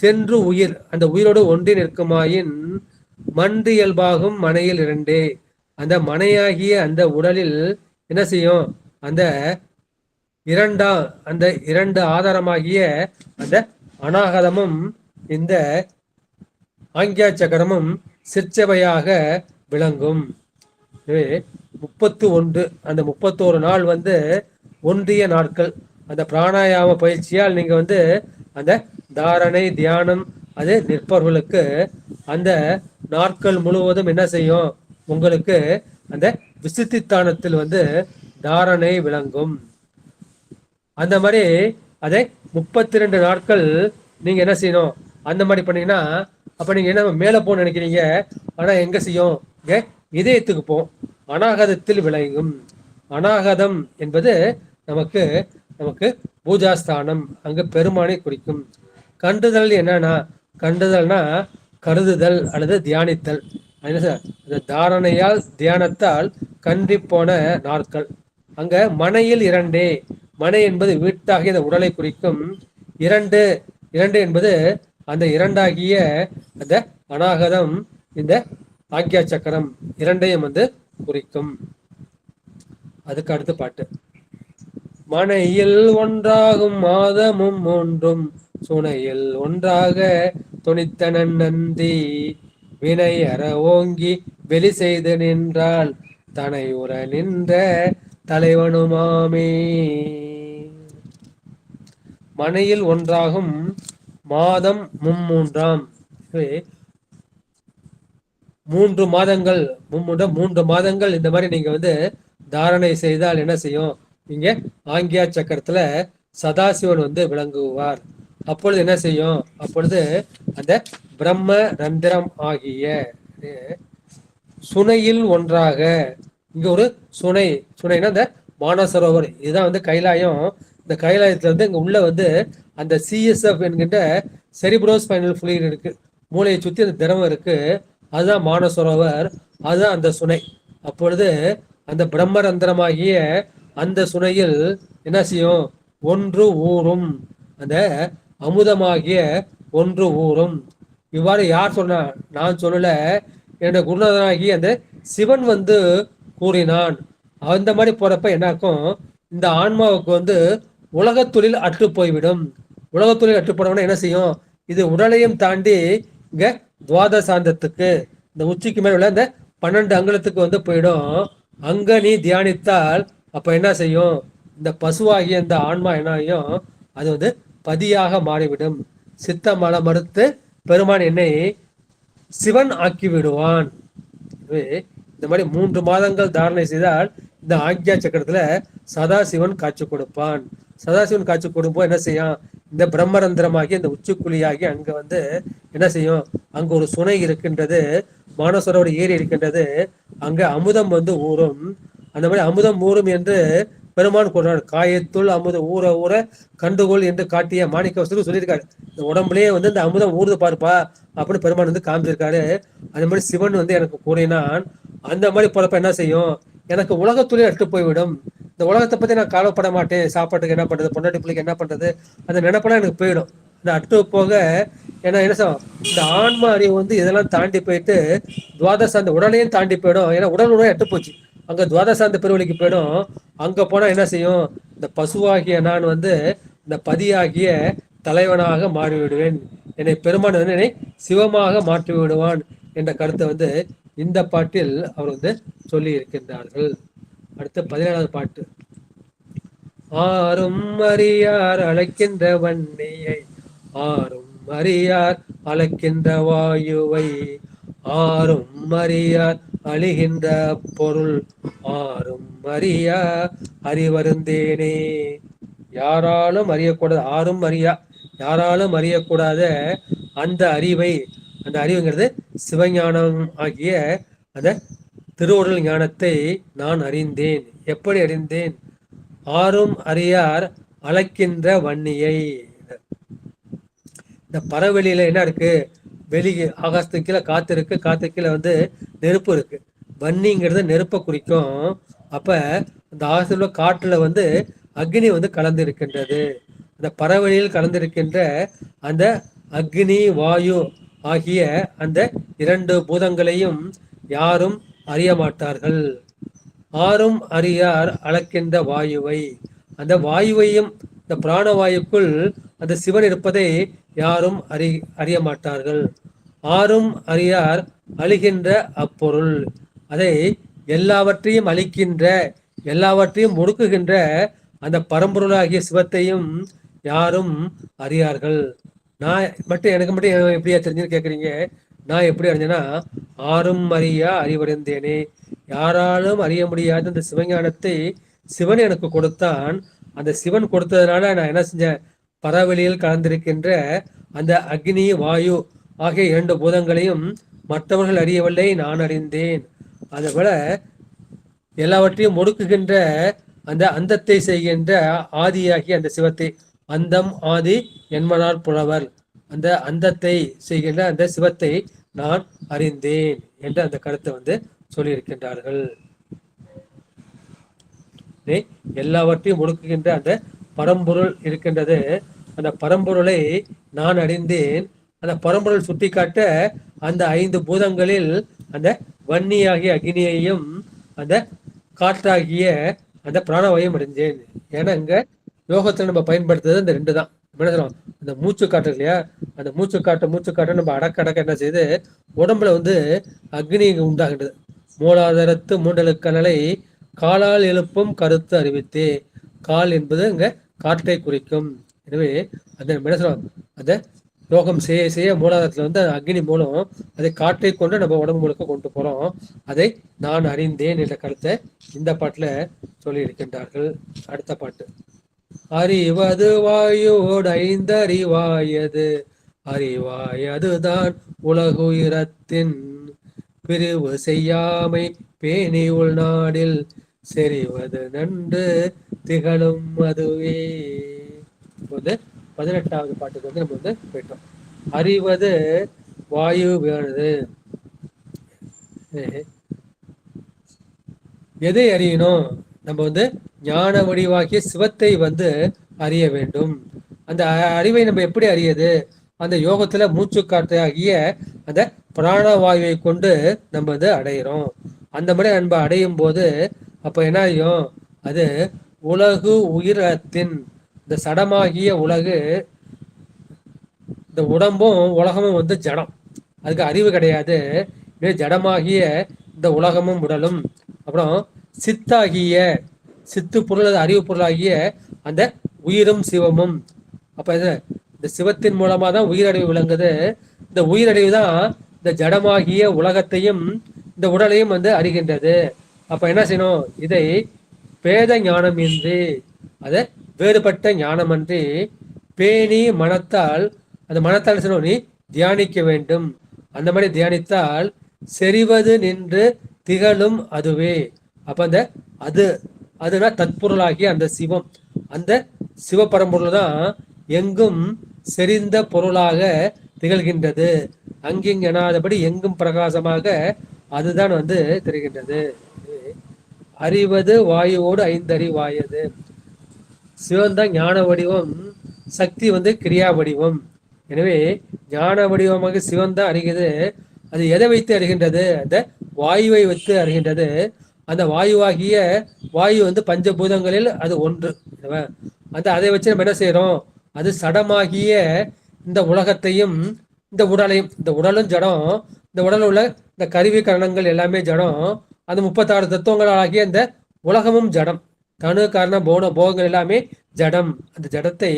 சென்று உயிர், அந்த உயிரோடு ஒன்றி நிற்குமாயின் மன்று இயல்பாகும் மனையில் இரண்டே. அந்த மனையாகிய அந்த உடலில் என்ன செய்யும்? அந்த இரண்டு ஆதாரமாகிய அந்த அநாகதமும் இந்த ஆங்கியா சக்கரமும் சிற்சபையாக விளங்கும். 31, அந்த 31 நாள் ஒன்றிய நாட்கள். அந்த பிராணாயாம பயிற்சியால் நீங்க அந்த தாரணை தியானம் அது நிற்பவர்களுக்கு அந்த நாட்கள் முழுவதும் என்ன செய்யும்? உங்களுக்கு அந்த விசுத்தித்தானத்தில் தாரணை விளங்கும். அந்த மாதிரி அதை 32 நாட்கள் நீங்க என்ன செய்யணும்? அந்த மாதிரி பண்ணீங்கன்னா அப்ப நீங்க என்ன மேல போன்னு நினைக்கிறீங்க, ஆனா எங்க செய்யும்? இதயத்துக்கு போம். அநாகதத்தில் விளங்கும். அநாகதம் என்பது நமக்கு பூஜாஸ்தானம், அங்க பெருமானை குறிக்கும். கண்டுதல் என்னன்னா, கண்டுதல்னா கருதுதல் அல்லது தியானித்தல். அந்த தாரணையால் தியானத்தால் கன்றி போன நாட்கள். அங்க மனையில் இரண்டே. மனை என்பது வீட்டாகிய இந்த உடலை குறிக்கும். இரண்டு என்பது அந்த இரண்டாகிய அந்த அநாகதம் இந்த ஆக்யா சக்கரம் இரண்டையும் குறிக்கும். அதுக்கு அடுத்த பாட்டு. மனையில் ஒன்றாகும் மாதமும் மூன்றும் சுனையில் ஒன்றாக துணித்தனன் நந்தி வினை அற ஓங்கி வெளி செய்து நின்றால் தனை உற நின்ற தலைவனுமாமே. மனையில் ஒன்றாகும் மாதம் மும்மூன்றாம். 3 மாதங்கள் 3 மாதங்கள் இந்த மாதிரி நீங்க தாரணை செய்தால் என்ன செய்யும்? இங்க ஆங்கியா சக்கரத்துல சதாசிவன் விளங்குவார். அப்பொழுது என்ன செய்யும்? அப்பொழுது அந்த பிரம்ம ரந்திரம் ஆகிய சுனையில் ஒன்றாக, இங்க ஒரு சுனைனா இந்த மானசரோவர், இதுதான் கைலாயம். இந்த கைலாயத்துல இங்க உள்ள அந்த சிஎஸ்எஃப் என்கின்ற செரிப்ரோஸ்பைனல் ஃப்ளூயிட் இருக்கு. மூளையை சுத்தி அந்த திரவம் இருக்கு. அதுதான் மானசரோவர், அதுதான் அந்த சுனை. அப்பொழுது அந்த பிரம்மரந்திரமாகிய அந்த சுனையில் என்ன செய்யும்? ஒன்று ஊறும். அந்த அமுதமாகிய ஒன்று ஊறும். இவ்வாறு யார் சொன்னா? நான் சொல்லல, என்னோட குருநாதனாகி அந்த சிவன் கூறினான். அந்த மாதிரி போறப்ப என்னாக்கும்? இந்த ஆன்மாவுக்கு உலகத்தொழில் அற்று போய்விடும். உலகத்தொழில் அற்று போனவன என்ன செய்யும்? இது உடலையும் தாண்டி இங்க துவாதசாந்தத்துக்கு, இந்த உச்சிக்கு மேல உள்ள இந்த 12 அங்குலத்துக்கு போயிடும். அங்க நீ தியானித்தால் அப்ப என்ன செய்யும்? இந்த பசுவாகிய இந்த ஆன்மா என்ன ஆகும்? அது பதியாக மாறிவிடும். சித்த மல மறுத்து பெருமான் என்னை சிவன் ஆக்கி விடுவான். இந்த மாதிரி 3 மாதங்கள் தாரணை செய்தால் இந்த ஆக்யா சக்கரத்துல சதாசிவன் காட்சி கொடுப்பான். சதாசிவன் காட்சி கொடுப்போம் என்ன செய்யும்? இந்த பிரம்மரந்திரமாகி இந்த உச்சிக்குழியாகி அங்க என்ன செய்யும்? அங்க ஒரு சுனை இருக்கின்றது, மானசரோட ஏரி இருக்கின்றது. அங்க அமுதம் ஊறும். அந்த மாதிரி அமுதம் ஊறும் என்று பெருமான் கூறினார். காயத்துள் அமுத ஊற ஊற கண்டுகோள் என்று காட்டிய மாணிக்கவாசகர் சொல்லியிருக்காரு. இந்த உடம்புலயே இந்த அமுதம் ஊறுது பார்ப்பா அப்படின்னு பெருமான் காமிச்சிருக்காரு. அந்த மாதிரி சிவன் எனக்கு கூறினான். அந்த மாதிரி போறப்ப என்ன செய்யும்? எனக்கு உலகத்துலேயே எடுத்து போய்விடும். இந்த உலகத்தை பத்தி நான் கவலைப்பட மாட்டேன். சாப்பாட்டுக்கு என்ன பண்றது, பொண்டாட்டி பிள்ளைக்கு என்ன பண்றது, அந்த நினைப்பெல்லாம் எனக்கு போயிடும். இந்த அட்டு போக ஏன்னா என்ன செய்யும்? இந்த ஆன்மா அறிவு இதெல்லாம் தாண்டி போயிட்டு துவாதசாந்த உடலையும் தாண்டி போயிடும். ஏன்னா உடல் எட்டு போச்சு. அங்க துவாதசாந்த பெருவழிக்கு போயிடும். அங்க போனா என்ன செய்யும்? இந்த பசுவாகிய நான் இந்த பதியாகிய தலைவனாக மாறிவிடுவேன். என்னை பெருமான் என்னை சிவமாக மாற்றி விடுவான் என்ற கருத்தை இந்த பாட்டில் அவர் சொல்லி இருக்கின்றார்கள். அடுத்த 17வது பாட்டு. ஆரும் அறியார் அழைக்கின்ற வன்னியை, ஆரும் அறியார் அழைக்கின்ற வாயுவை, ஆரும் அறியார் அழிகின்ற பொருள் ஆறும் அறியா அறிவருந்தேனே. யாராலும் அறியக்கூடாது, ஆறும் அறியா, யாராலும் அறியக்கூடாத அந்த அறிவை, அந்த அறிவுங்கிறது சிவஞானம் ஆகிய அந்த திருவுடல் ஞானத்தை நான் அறிந்தேன். எப்படி அறிந்தேன்? ஆறும் அறியார் அளக்கின்ற வன்னியை. இந்த பறவெளியில என்ன இருக்கு? வெளி ஆகாசத்துக்கு கீழே காத்து இருக்கு, காத்து கீழே வந்து நெருப்பு இருக்கு. வன்னிங்கிறது நெருப்பை குறிக்கும். அப்ப அந்த ஆகாசத்துல காற்றுல வந்து அக்னி வந்து கலந்து இருக்கின்றது. அந்த பறவெளியில் கலந்திருக்கின்ற அந்த அக்னி வாயு ஆகிய அந்த இரண்டு பூதங்களையும் யாரும் அறிய மாட்டார்கள். ஆறும் அறியார் அளக்கின்ற வாயுவை, அந்த வாயுவையும், இந்த பிராணவாயுக்குள் அந்த சிவன் இருப்பதை யாரும் அறிய மாட்டார்கள். ஆறும் அறியார் அழிகின்ற அப்பொருள், அதை எல்லாவற்றையும் அழிக்கின்ற, எல்லாவற்றையும் ஒடுக்குகின்ற அந்த பரம்பொருளாகிய சிவத்தையும் யாரும் அறியார்கள். நான் மட்டும், எனக்கு மட்டும் எப்படியா தெரிஞ்சுன்னு கேட்குறீங்க? நான் எப்படி அறிஞ்சேன்னா, ஆறும் அறியா அறிவறிந்தேனே. யாராலும் அறிய முடியாத அந்த சிவஞானத்தை சிவன் எனக்கு கொடுத்தான். அந்த சிவன் கொடுத்ததுனால நான் என்ன செஞ்சேன்? பறவெளியில் கலந்திருக்கின்ற அந்த அக்னி வாயு ஆகிய இரண்டு பூதங்களையும் மற்றவர்கள் அறியவில்லை, நான் அறிந்தேன். அதுபோல எல்லாவற்றையும் ஒடுக்குகின்ற அந்த அந்தத்தை செய்கின்ற ஆதியாகிய அந்த சிவத்தை, அந்தம் ஆதி என்மனார் புலவர், அந்த அந்தத்தை செய்கின்ற அந்த சிவத்தை நான் அறிந்தேன் என்ற அந்த கருத்தை வந்து சொல்லியிருக்கின்றார்கள். எல்லாவற்றையும் ஒடுக்குகின்ற அந்த பரம்பொருள் இருக்கின்றது. அந்த பரம்பொருளை நான் அறிந்தேன். அந்த பரம்பொருள் சுட்டி காட்ட அந்த 5 பூதங்களில் அந்த வன்னியாகிய அக்னியையும் அந்த காற்றாகிய அந்த பிராணவாயும் அறிந்தேன். ஏன்னா இங்க யோகத்தில் நம்ம பயன்படுத்துறது இந்த 2 தான். என்ன சொல்லுவோம்? அந்த மூச்சு காற்று இல்லையா, அந்த மூச்சு காற்றை நம்ம அடக்க என்ன செய்யுது? உடம்புல வந்து அக்னி உண்டாகின்றது. மூலாதாரத்து மூண்டலுக்கணலை காலால் எழுப்பும் கருத்து அறிவித்தே. கால் என்பது இங்க காற்றை குறிக்கும். எனவே அந்த என்ன சொல்லுவோம்? அந்த யோகம் செய்ய செய்ய மூலாதாரத்துல வந்து அக்னி மூலம் அதை காற்றை கொண்டு நம்ம உடம்பு முழுக்க கொண்டு போறோம். அதை நான் அறிந்தேன் என்ற கருத்தை இந்த பாட்டுல சொல்லி இருக்கின்றார்கள். அடுத்த பாட்டு, அறிவது வாயோடு 5 அறிவாயது அறிவாய் அதுதான் உலகுயிரத்தின் பிரிவு செய்யாமை பேணி உள்நாடில் செறிவது நன்று திகழும் அதுவே. இப்போது 18வது பாட்டுக்கு வந்து நம்ம வந்து போயிட்டோம். அறிவது வாயு வேணுது. எதை அறியணும்? நம்ம வந்து ஞான வடிவாகிய சிவத்தை வந்து அறிய வேண்டும். அந்த அறிவை நம்ம எப்படி அறியது? அந்த யோகத்துல மூச்சு காற்று ஆகிய அந்த பிராணவாயுவை கொண்டு நம்ம வந்து அடையிறோம். அந்த மாதிரி நம்ம அடையும் போது அப்ப என்ன ஆகும்? அது உலகு உயிரத்தின், இந்த சடமாகிய உலகு, இந்த உடம்பும் உலகமும் வந்து ஜடம், அதுக்கு அறிவு கிடையாது. ஜடமாகிய இந்த உலகமும் உடலும், அப்புறம் சித்தாகிய சித்து பொருள், அறிவு பொருளாகிய அந்த உயிரும் சிவமும். அப்ப இந்த சிவத்தின் மூலமா தான் உயிரறிவு விளங்குது. இந்த உயிரறிவு தான் இந்த ஜடமாகிய உலகத்தையும் இந்த உடலையும் வந்து அறிகின்றது. அப்ப என்ன செய்யணும்? இதை பேத ஞானம் இன்றி, அதை வேறுபட்ட ஞானமன்றி பேணி மனத்தால், அந்த மனத்தால் செய்யணும், நீ தியானிக்க வேண்டும். அந்த மாதிரி தியானித்தால் செறிவது நின்று திகழும் அதுவே. அப்ப அந்த அதுனா தற்பொருளாகிய அந்த சிவம், அந்த சிவபரம்பொருள் தான் எங்கும் செறிந்த பொருளாக திகழ்கின்றது. அங்கிங் எனாதபடி எங்கும் பிரகாசமாக அதுதான் வந்து தெரிகின்றது. அறிவது வாயுவோடு 5 அறிவாயது. சிவன் தான் ஞான வடிவம், சக்தி வந்து கிரியா வடிவம். எனவே ஞான வடிவமாக சிவன் தான் அறிகிறது. அது எதை வைத்து அறிகின்றது? அந்த வாயுவை வைத்து அறிகின்றது. அந்த வாயுவாகிய வாயு வந்து பஞ்சபூதங்களில் அது ஒன்று. அந்த அதை வச்சு நம்ம என்ன செய்யறோம்? அது சடமாகிய இந்த உலகத்தையும் இந்த உடலையும், இந்த உடலும் ஜடம், இந்த உடலில் உள்ள இந்த கருவி கரணங்கள் எல்லாமே ஜடம், அந்த 36 தத்துவங்கள் ஆகிய இந்த உலகமும் ஜடம், தனு காரண போகங்கள் எல்லாமே ஜடம். அந்த ஜடத்தை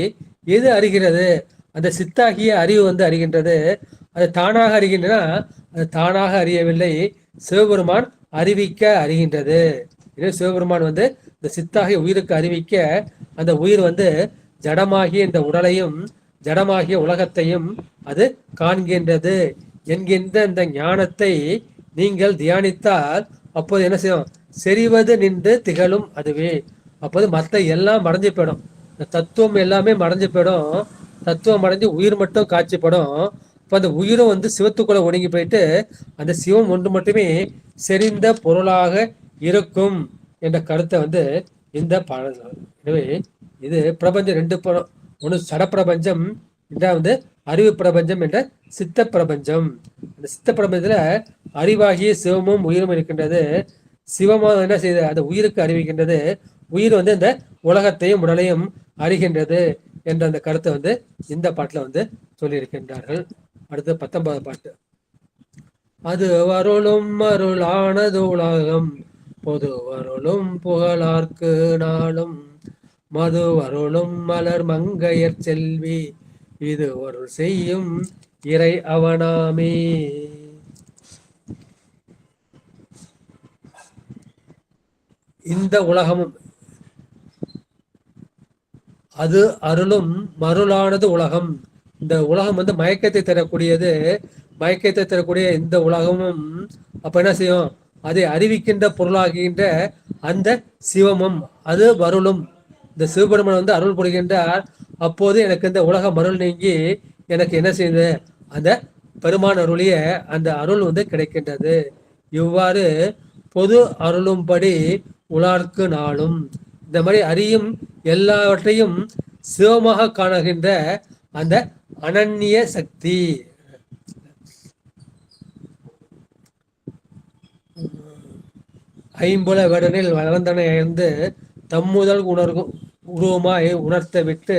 எது அறிகிறது? அந்த சித்தாகிய அறிவு வந்து அறிகின்றது. அது தானாக அறிகின்றன, அது தானாக அறியவில்லை. சிவபெருமான் அறிவிக்க அறிகின்றது. எனவே சிவபெருமான் வந்து இந்த சித்தாகிய உயிருக்கு அறிவிக்க அந்த உயிர் வந்து ஜடமாகிய இந்த உடலையும் ஜடமாகிய உலகத்தையும் அது காண்கின்றது என்கின்ற இந்த ஞானத்தை நீங்கள் தியானித்தால் அப்போது என்ன செய்யும்? செறிவது நின்று திகழும் அதுவே. அப்போது மற்ற எல்லாம் மறைஞ்சு போயிடும். இந்த தத்துவம் எல்லாமே மறைஞ்சு போயிடும். தத்துவம் மறைஞ்சு உயிர் மட்டும் காட்சிப்படும். இப்போ அந்த உயிரும் வந்து சிவத்துக்குள்ள ஒடுங்கி போயிட்டு அந்த சிவம் ஒன்று மட்டுமே செறிந்த பொருளாக இருக்கும் என்ற கருத்தை வந்து இந்த பாடல். எனவே இது பிரபஞ்சம் ரெண்டு ஒன்று சட பிரபஞ்சம், இரண்டாவது அறிவு பிரபஞ்சம் என்ற சித்த பிரபஞ்சம். அந்த சித்த பிரபஞ்சத்துல அறிவாகிய சிவமும் உயிரும் இருக்கின்றது. சிவமாக என்ன செய்யுது? அந்த உயிருக்கு அறிவிக்கின்றது. உயிர் வந்து இந்த உலகத்தையும் உடலையும் அறிகின்றது என்ற அந்த கருத்தை வந்து இந்த பாட்டுல வந்து சொல்லியிருக்கின்றார்கள். அடுத்து 19வது பாட்டு. அது வருளும் அருளானது உலகம் பொது வருளும் புகழார்க்கு நாளும் மது வருளும் மலர் மங்கையர் செல்வி இது ஒரு செய்யும் இறை அவனாமே. இந்த உலகமும் அது அருளும் மருளானது உலகம். இந்த உலகம் வந்து மயக்கத்தை தரக்கூடியது. மயக்கத்தை தரக்கூடிய இந்த உலகமும் அப்ப என்ன செய்யும்? அதை அறிவிக்கின்ற பொருளாகின்ற அந்த சிவமும் அது வருளும். இந்த சிவபெருமான் வந்து அருள் புரிகின்றார். அப்போது எனக்கு இந்த உலக மருள் நீங்கி எனக்கு என்ன செய்யுது? அந்த பெருமான் அருளிய அந்த அருள் வந்து கிடைக்கின்றது. இவ்வாறு பொது அருளும்படி உலார்க்கு நாளும். இந்த மாதிரி அறியும் எல்லாவற்றையும் சிவமாக காணுகின்ற அந்த அனன்ய சக்தி. ஐம்புல வேடனில் வளர்ந்தனை அயர்ந்து தம்முதல் உருவமாய் உணர்த்த விட்டு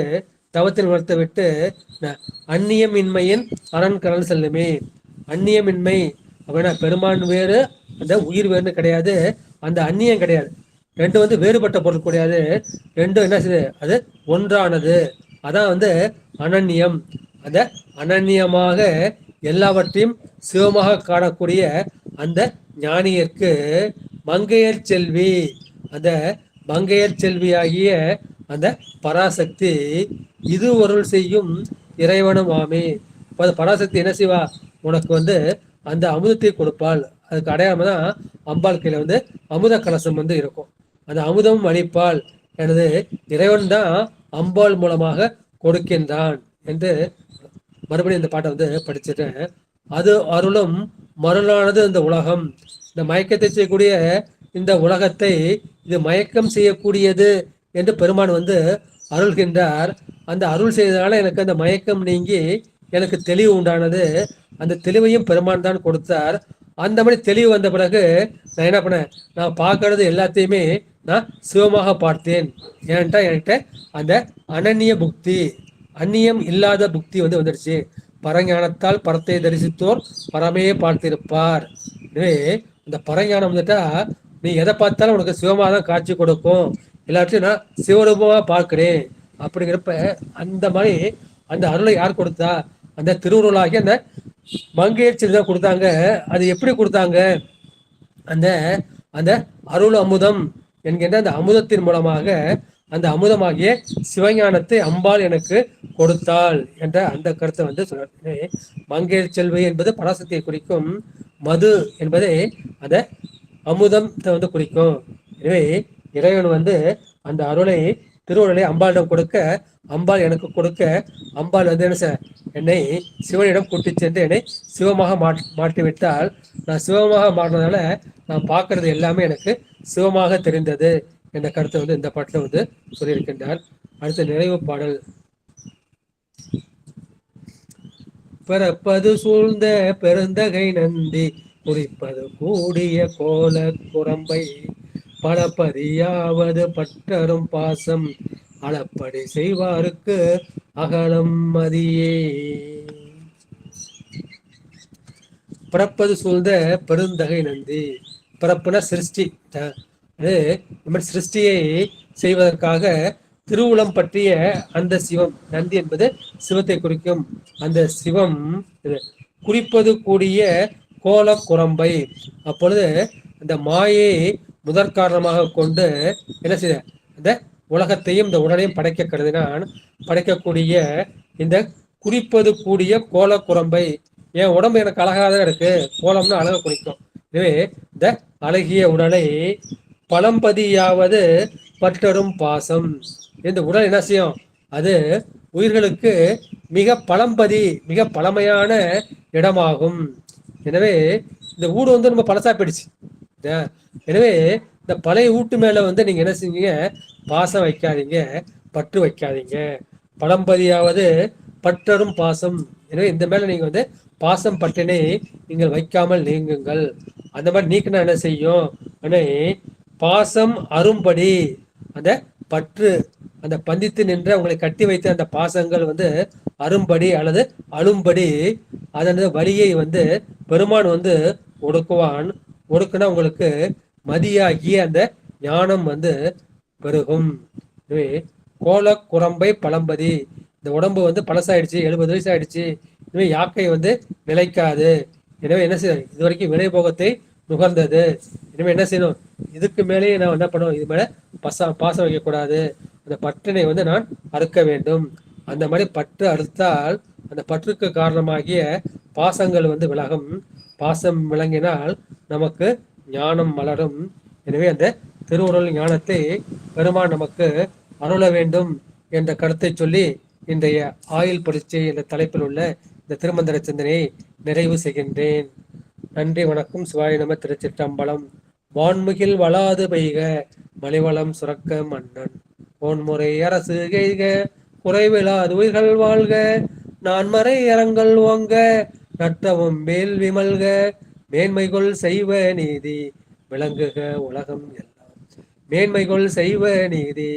தவத்தில் உணர்த்த விட்டு அந்நியம் இன்மையின் அரண்கடல் செல்லுமே. அந்நியமின்மை அப்படின்னா பெருமான் வேறு அந்த உயிர் வேறுன்னு கிடையாது. அந்த அந்நியம் கிடையாது. ரெண்டு வந்து வேறுபட்ட பொருள் கிடையாது. ரெண்டும் என்ன செய்யுது? அது ஒன்றானது. அதான் வந்து அனன்யம். அந்த அனன்யமாக எல்லாவற்றையும் சிவமாக காணக்கூடிய அந்த ஞானியருக்கு மங்கையர் செல்வி, அந்த மங்கையர் செல்வியாகிய அந்த பராசக்தி இது ஒருள் செய்யும் இறைவனும் ஆமே. பராசக்தி என்ன செய்வா? உனக்கு வந்து அந்த அமுதத்தை கொடுப்பாள். அதுக்கு அடையாம தான் அம்பாள் கீழே வந்து அமுத கலசம் வந்து இருக்கும். அந்த அமுதம் அளிப்பாள். எனது இறைவன் தான் அம்பாள் மூலமாக கொடுக்கின்றான் என்று மறுபடியும் இந்த பாட்டை வந்து படிச்சுட்டேன். அது அருளும் மருளானது இந்த உலகம். இந்த மயக்கத்தை செய்யக்கூடிய இந்த உலகத்தை இது மயக்கம் செய்யக்கூடியது என்று பெருமான் வந்து அருள்கின்றார். அந்த அருள் செய்ததால எனக்கு அந்த மயக்கம் நீங்கி எனக்கு தெளிவு உண்டானது. அந்த தெளிவையும் பெருமான் தான் கொடுத்தார். அந்த மாதிரி தெளிவு வந்த பிறகு நான் என்ன பண்ணேன்? நான் பார்க்கறது எல்லாத்தையுமே நான் சிவமாக பார்த்தேன். ஏன்ட்டா என்கிட்ட அந்த அனன்ய புக்தி, அந்நியம் இல்லாத புக்தி வந்து வந்துடுச்சு. பரஞானத்தால் பரத்தை தரிசித்தோர் பரமே பார்த்திருப்பார். எனவே இந்த பரஞானம் வந்துட்டா நீ எதை பார்த்தாலும் உனக்கு சிவமாக தான் காட்சி கொடுக்கும். எல்லாத்தையும் நான் சிவரூபமாக பார்க்கிறேன் அப்படிங்கிறப்ப அந்த மாதிரி அந்த அருளை யார் கொடுத்தா? அந்த திருவுருளாகி அந்த மங்கையர் செல்வி தான் கொடுத்தாங்க. அது எப்படி கொடுத்தாங்க? அந்த அந்த அருள் அமுதம் என்கின்ற அந்த அமுதத்தின் மூலமாக அந்த அமுதமாகிய சிவஞானத்தை அம்பாள் எனக்கு கொடுத்தாள் என்ற அந்த கருத்தை வந்து சொல்ற. மங்கையர் செல்வி என்பது பராசக்தியை குறிக்கும். மது என்பதை அந்த அமுதத்தை வந்து குறிக்கும். எனவே இறைவன் வந்து அந்த அருளை திருவுருளை அம்பாளிடம் கொடுக்க, அம்பாள் எனக்கு கொடுக்க, அம்பாள் வந்து என்ன என்னை சிவனிடம் கூட்டி சென்று என்னை சிவமாக மாற்றி விட்டால், நான் சிவமாக மாறினதால நான் பார்க்கறது எல்லாமே எனக்கு சிவமாக தெரிந்தது என்ற கருத்தை வந்து இந்த பாட்டில் வந்து சொல்லியிருக்கின்றார். அடுத்த நிறைவு பாடல். பிறப்பது சூழ்ந்த பெருந்தகை நந்தி குறிப்பது கூடிய கோல குரம்பை பலப்பதியாவது பட்டரும் பாசம் அளப்படி செய்வாருக்கு அகலம் மதியே. பிறப்பது சூழ்ந்த பெருந்தகை நந்தி. பிறப்புனா சிருஷ்டி. சிருஷ்டியை செய்வதற்காக திருவுளம் பற்றிய அந்த சிவம். நந்தி என்பது சிவத்தை குறிக்கும். அந்த சிவம் குறிப்பது கூடிய கோல குரம்பை. அப்பொழுது இந்த மாயை முதற் காரணமாக கொண்டு என்ன செய்த இந்த உலகத்தையும் இந்த உடலையும் படைக்க கருதினான். படைக்கக்கூடிய இந்த குறிப்பது கூடிய கோல குரம்பை. என் உடம்பு எனக்கு அழகாதான் இருக்கு, கோலம்னு அழக குறிக்கும். எனவே இந்த அழகிய உடலை பழம்பதியாவது பற்றரும் பாசம். இந்த உடல் என்ன செய்யும், அது உயிர்களுக்கு மிக பழம்பதி, மிக பழமையான இடமாகும். எனவே இந்த ஊடு வந்து ரொம்ப பழசா போயிடுச்சு. எனவே இந்த பழைய வீட்டு மேல வந்து நீங்க என்ன செஞ்சீங்க, பாசம் வைக்காதீங்க, பற்று வைக்காதீங்க. பழம்பதியாவது பற்றரும் பாசம். எனவே இந்த மேல நீங்க வந்து பாசம் பற்றினை நீங்கள் வைக்காமல் நீங்குங்கள். அந்த மாதிரி நீக்கினா என்ன செய்யும், பாசம் அரும்படி அந்த பற்று, அந்த பந்தித்து நின்ற உங்களை கட்டி வைத்த அந்த பாசங்கள் வந்து அரும்படி அல்லது அழும்படி அதனது வலியை வந்து பெருமான் வந்து ஒடுக்குவான். ஒடுக்குனா உங்களுக்கு மதியாகிய அந்த ஞானம் வந்து பெருகும். எனவே கோல குரம்பை பழம்பதி. இந்த உடம்பு வந்து பழசாயிடுச்சு, 70 வயசு ஆயிடுச்சு, எனவே யாக்கை வந்து நிலைக்காது. எனவே என்ன செய்யணும், இது வரைக்கும் வினை போகத்தை நுகர்ந்தது, இனிமே என்ன செய்யணும், இதுக்கு மேலேயே நான் என்ன பண்ணுவோம், இது மேல பாசம் வைக்கக்கூடாது. அந்த பற்றினை வந்து நான் அறுக்க வேண்டும். அந்த மாதிரி பற்று அறுத்தால் அந்த பற்றுக்கு காரணமாகிய பாசங்கள் வந்து விலகும். பாசம் விளங்கினால் நமக்கு ஞானம் மலரும். எனவே அந்த திருவுருள் ஞானத்தை பெருமான் நமக்கு அருள வேண்டும் என்ற கருத்தை சொல்லி இன்றைய ஆயுள் பரீட்சை என்ற தலைப்பில் உள்ள இந்த திருமந்திர சிந்தனையை நிறைவு செய்கின்றேன். நன்றி, வணக்கம். சிவாய நம. திருச்சிற்றம்பலம். வான்முகில் வளாது பெய்க, மலிவளம் சுரக்க மன்னன் போன்முறை அரசு கெய்க, குறைவிலாது உயிர்கள் வாழ்க, நான்மறை அறங்கள் ஓங்க, நற்றவும் வேள்வி மல்க, மேன்மைகொள் செய்வ நீதி விளங்குக உலகம் எல்லாம். மேன்மைகொள் செய்வ நீதி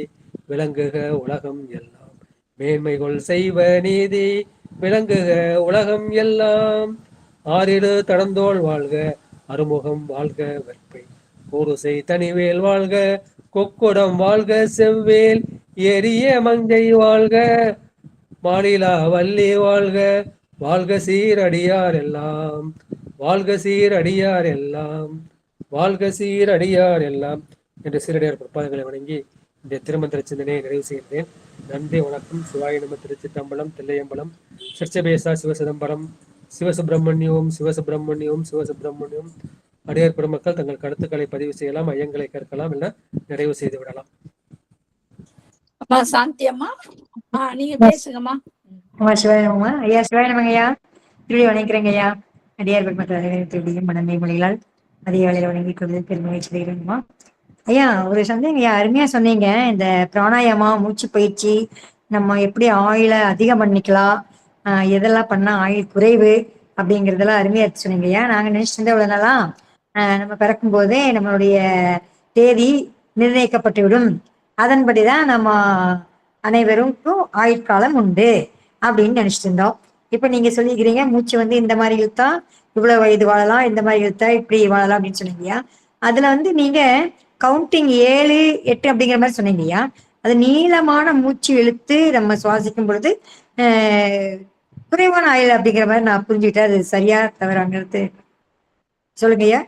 விளங்குக உலகம் எல்லாம். மேன்மைகொள் செய்வ நீதி விளங்குக உலகம் எல்லாம். ஆறிடு தடந்தோள் வாழ்க, அறுமுகம் வாழ்க வெற்பை, கூறுசை தனிவேல் வாழ்க, கொக்குடம் வாழ்க செவ்வேல், எரிய மங்கை வாழ்க, மாநிலா வள்ளி வாழ்க, வாழ்க சீரடியார் எல்லாம், வாழ்க சீரடியார் எல்லாம், வாழ்க சீரடியார் எல்லாம் என்று சீரடியார் பிரபாதங்களை வணங்கி இந்த திருமந்திர சிந்தனையை நிறைவு செய்கின்றேன். நன்றி, வணக்கம். சிவாய நம. திருச்சிற்றம்பலம், தில்லையம்பலம், சிற்சபேசா சிவசிதம்பரம், சிவசுப்பிரமணியம் சிவசுப்பிரமணியம் சிவசுப்பிரமணியம். அடியார் பெருமக்கள் தங்கள் கருத்துக்களை பதிவு செய்யலாம், ஐயங்களை கேட்கலாம், இல்ல நிறைவு செய்து விடலாம்.
அம்மா சாந்தி அம்மா, நீங்க பேசுங்கம்மா.
அம்மா சிவாயனம்மா. ஐயா சிவாயனமங்க ஐயா. திருடி வணங்குறேங்க ஐயா. அடியார் பெருமக்கள் திருடியும் மனமே மொழிகளால் அதிகாலையில் வணங்கிக் கொண்டு பெருமையை செய்கிறேங்கம்மா. ஐயா, ஒரு சந்தேகம் ஐயா, அருமையா சொன்னீங்க. இந்த பிராணாயாமா, மூச்சு பயிற்சி, நம்ம எப்படி ஆயுளை அதிகம் பண்ணிக்கலாம், எதெல்லாம் பண்ணா ஆயுள் குறைவு அப்படிங்கிறதெல்லாம் அருமையா சொன்னீங்க ஐயா. நாங்க நினைச்சிட்டு இருந்த இவ்வளவு நாளா நம்ம பிறக்கும் போதே நம்மளுடைய தேதி நிர்ணயிக்கப்பட்டுவிடும், அதன்படிதான் நம்ம அனைவருக்கும் ஆயுட்காலம் உண்டு அப்படின்னு நினைச்சிட்டு இருந்தோம். இப்ப நீங்க சொல்லிக்கிறீங்க மூச்சு வந்து இந்த மாதிரி இழுத்தா இவ்வளவு வயது வாழலாம், இந்த மாதிரி இழுத்தா இப்படி வாழலாம் அப்படின்னு சொன்னீங்கய்யா. அதுல வந்து நீங்க கவுண்டிங் 7, 8 அப்படிங்கிற மாதிரி சொன்னீங்கய்யா. அது நீளமான மூச்சு இழுத்து நம்ம சுவாசிக்கும் பொழுது குறைவான ஆயுள் அப்படிங்கிற மாதிரி நான் புரிஞ்சுக்கிட்டேன். அது சரியா தவறாங்கிறது சொல்லுங்கய்யா.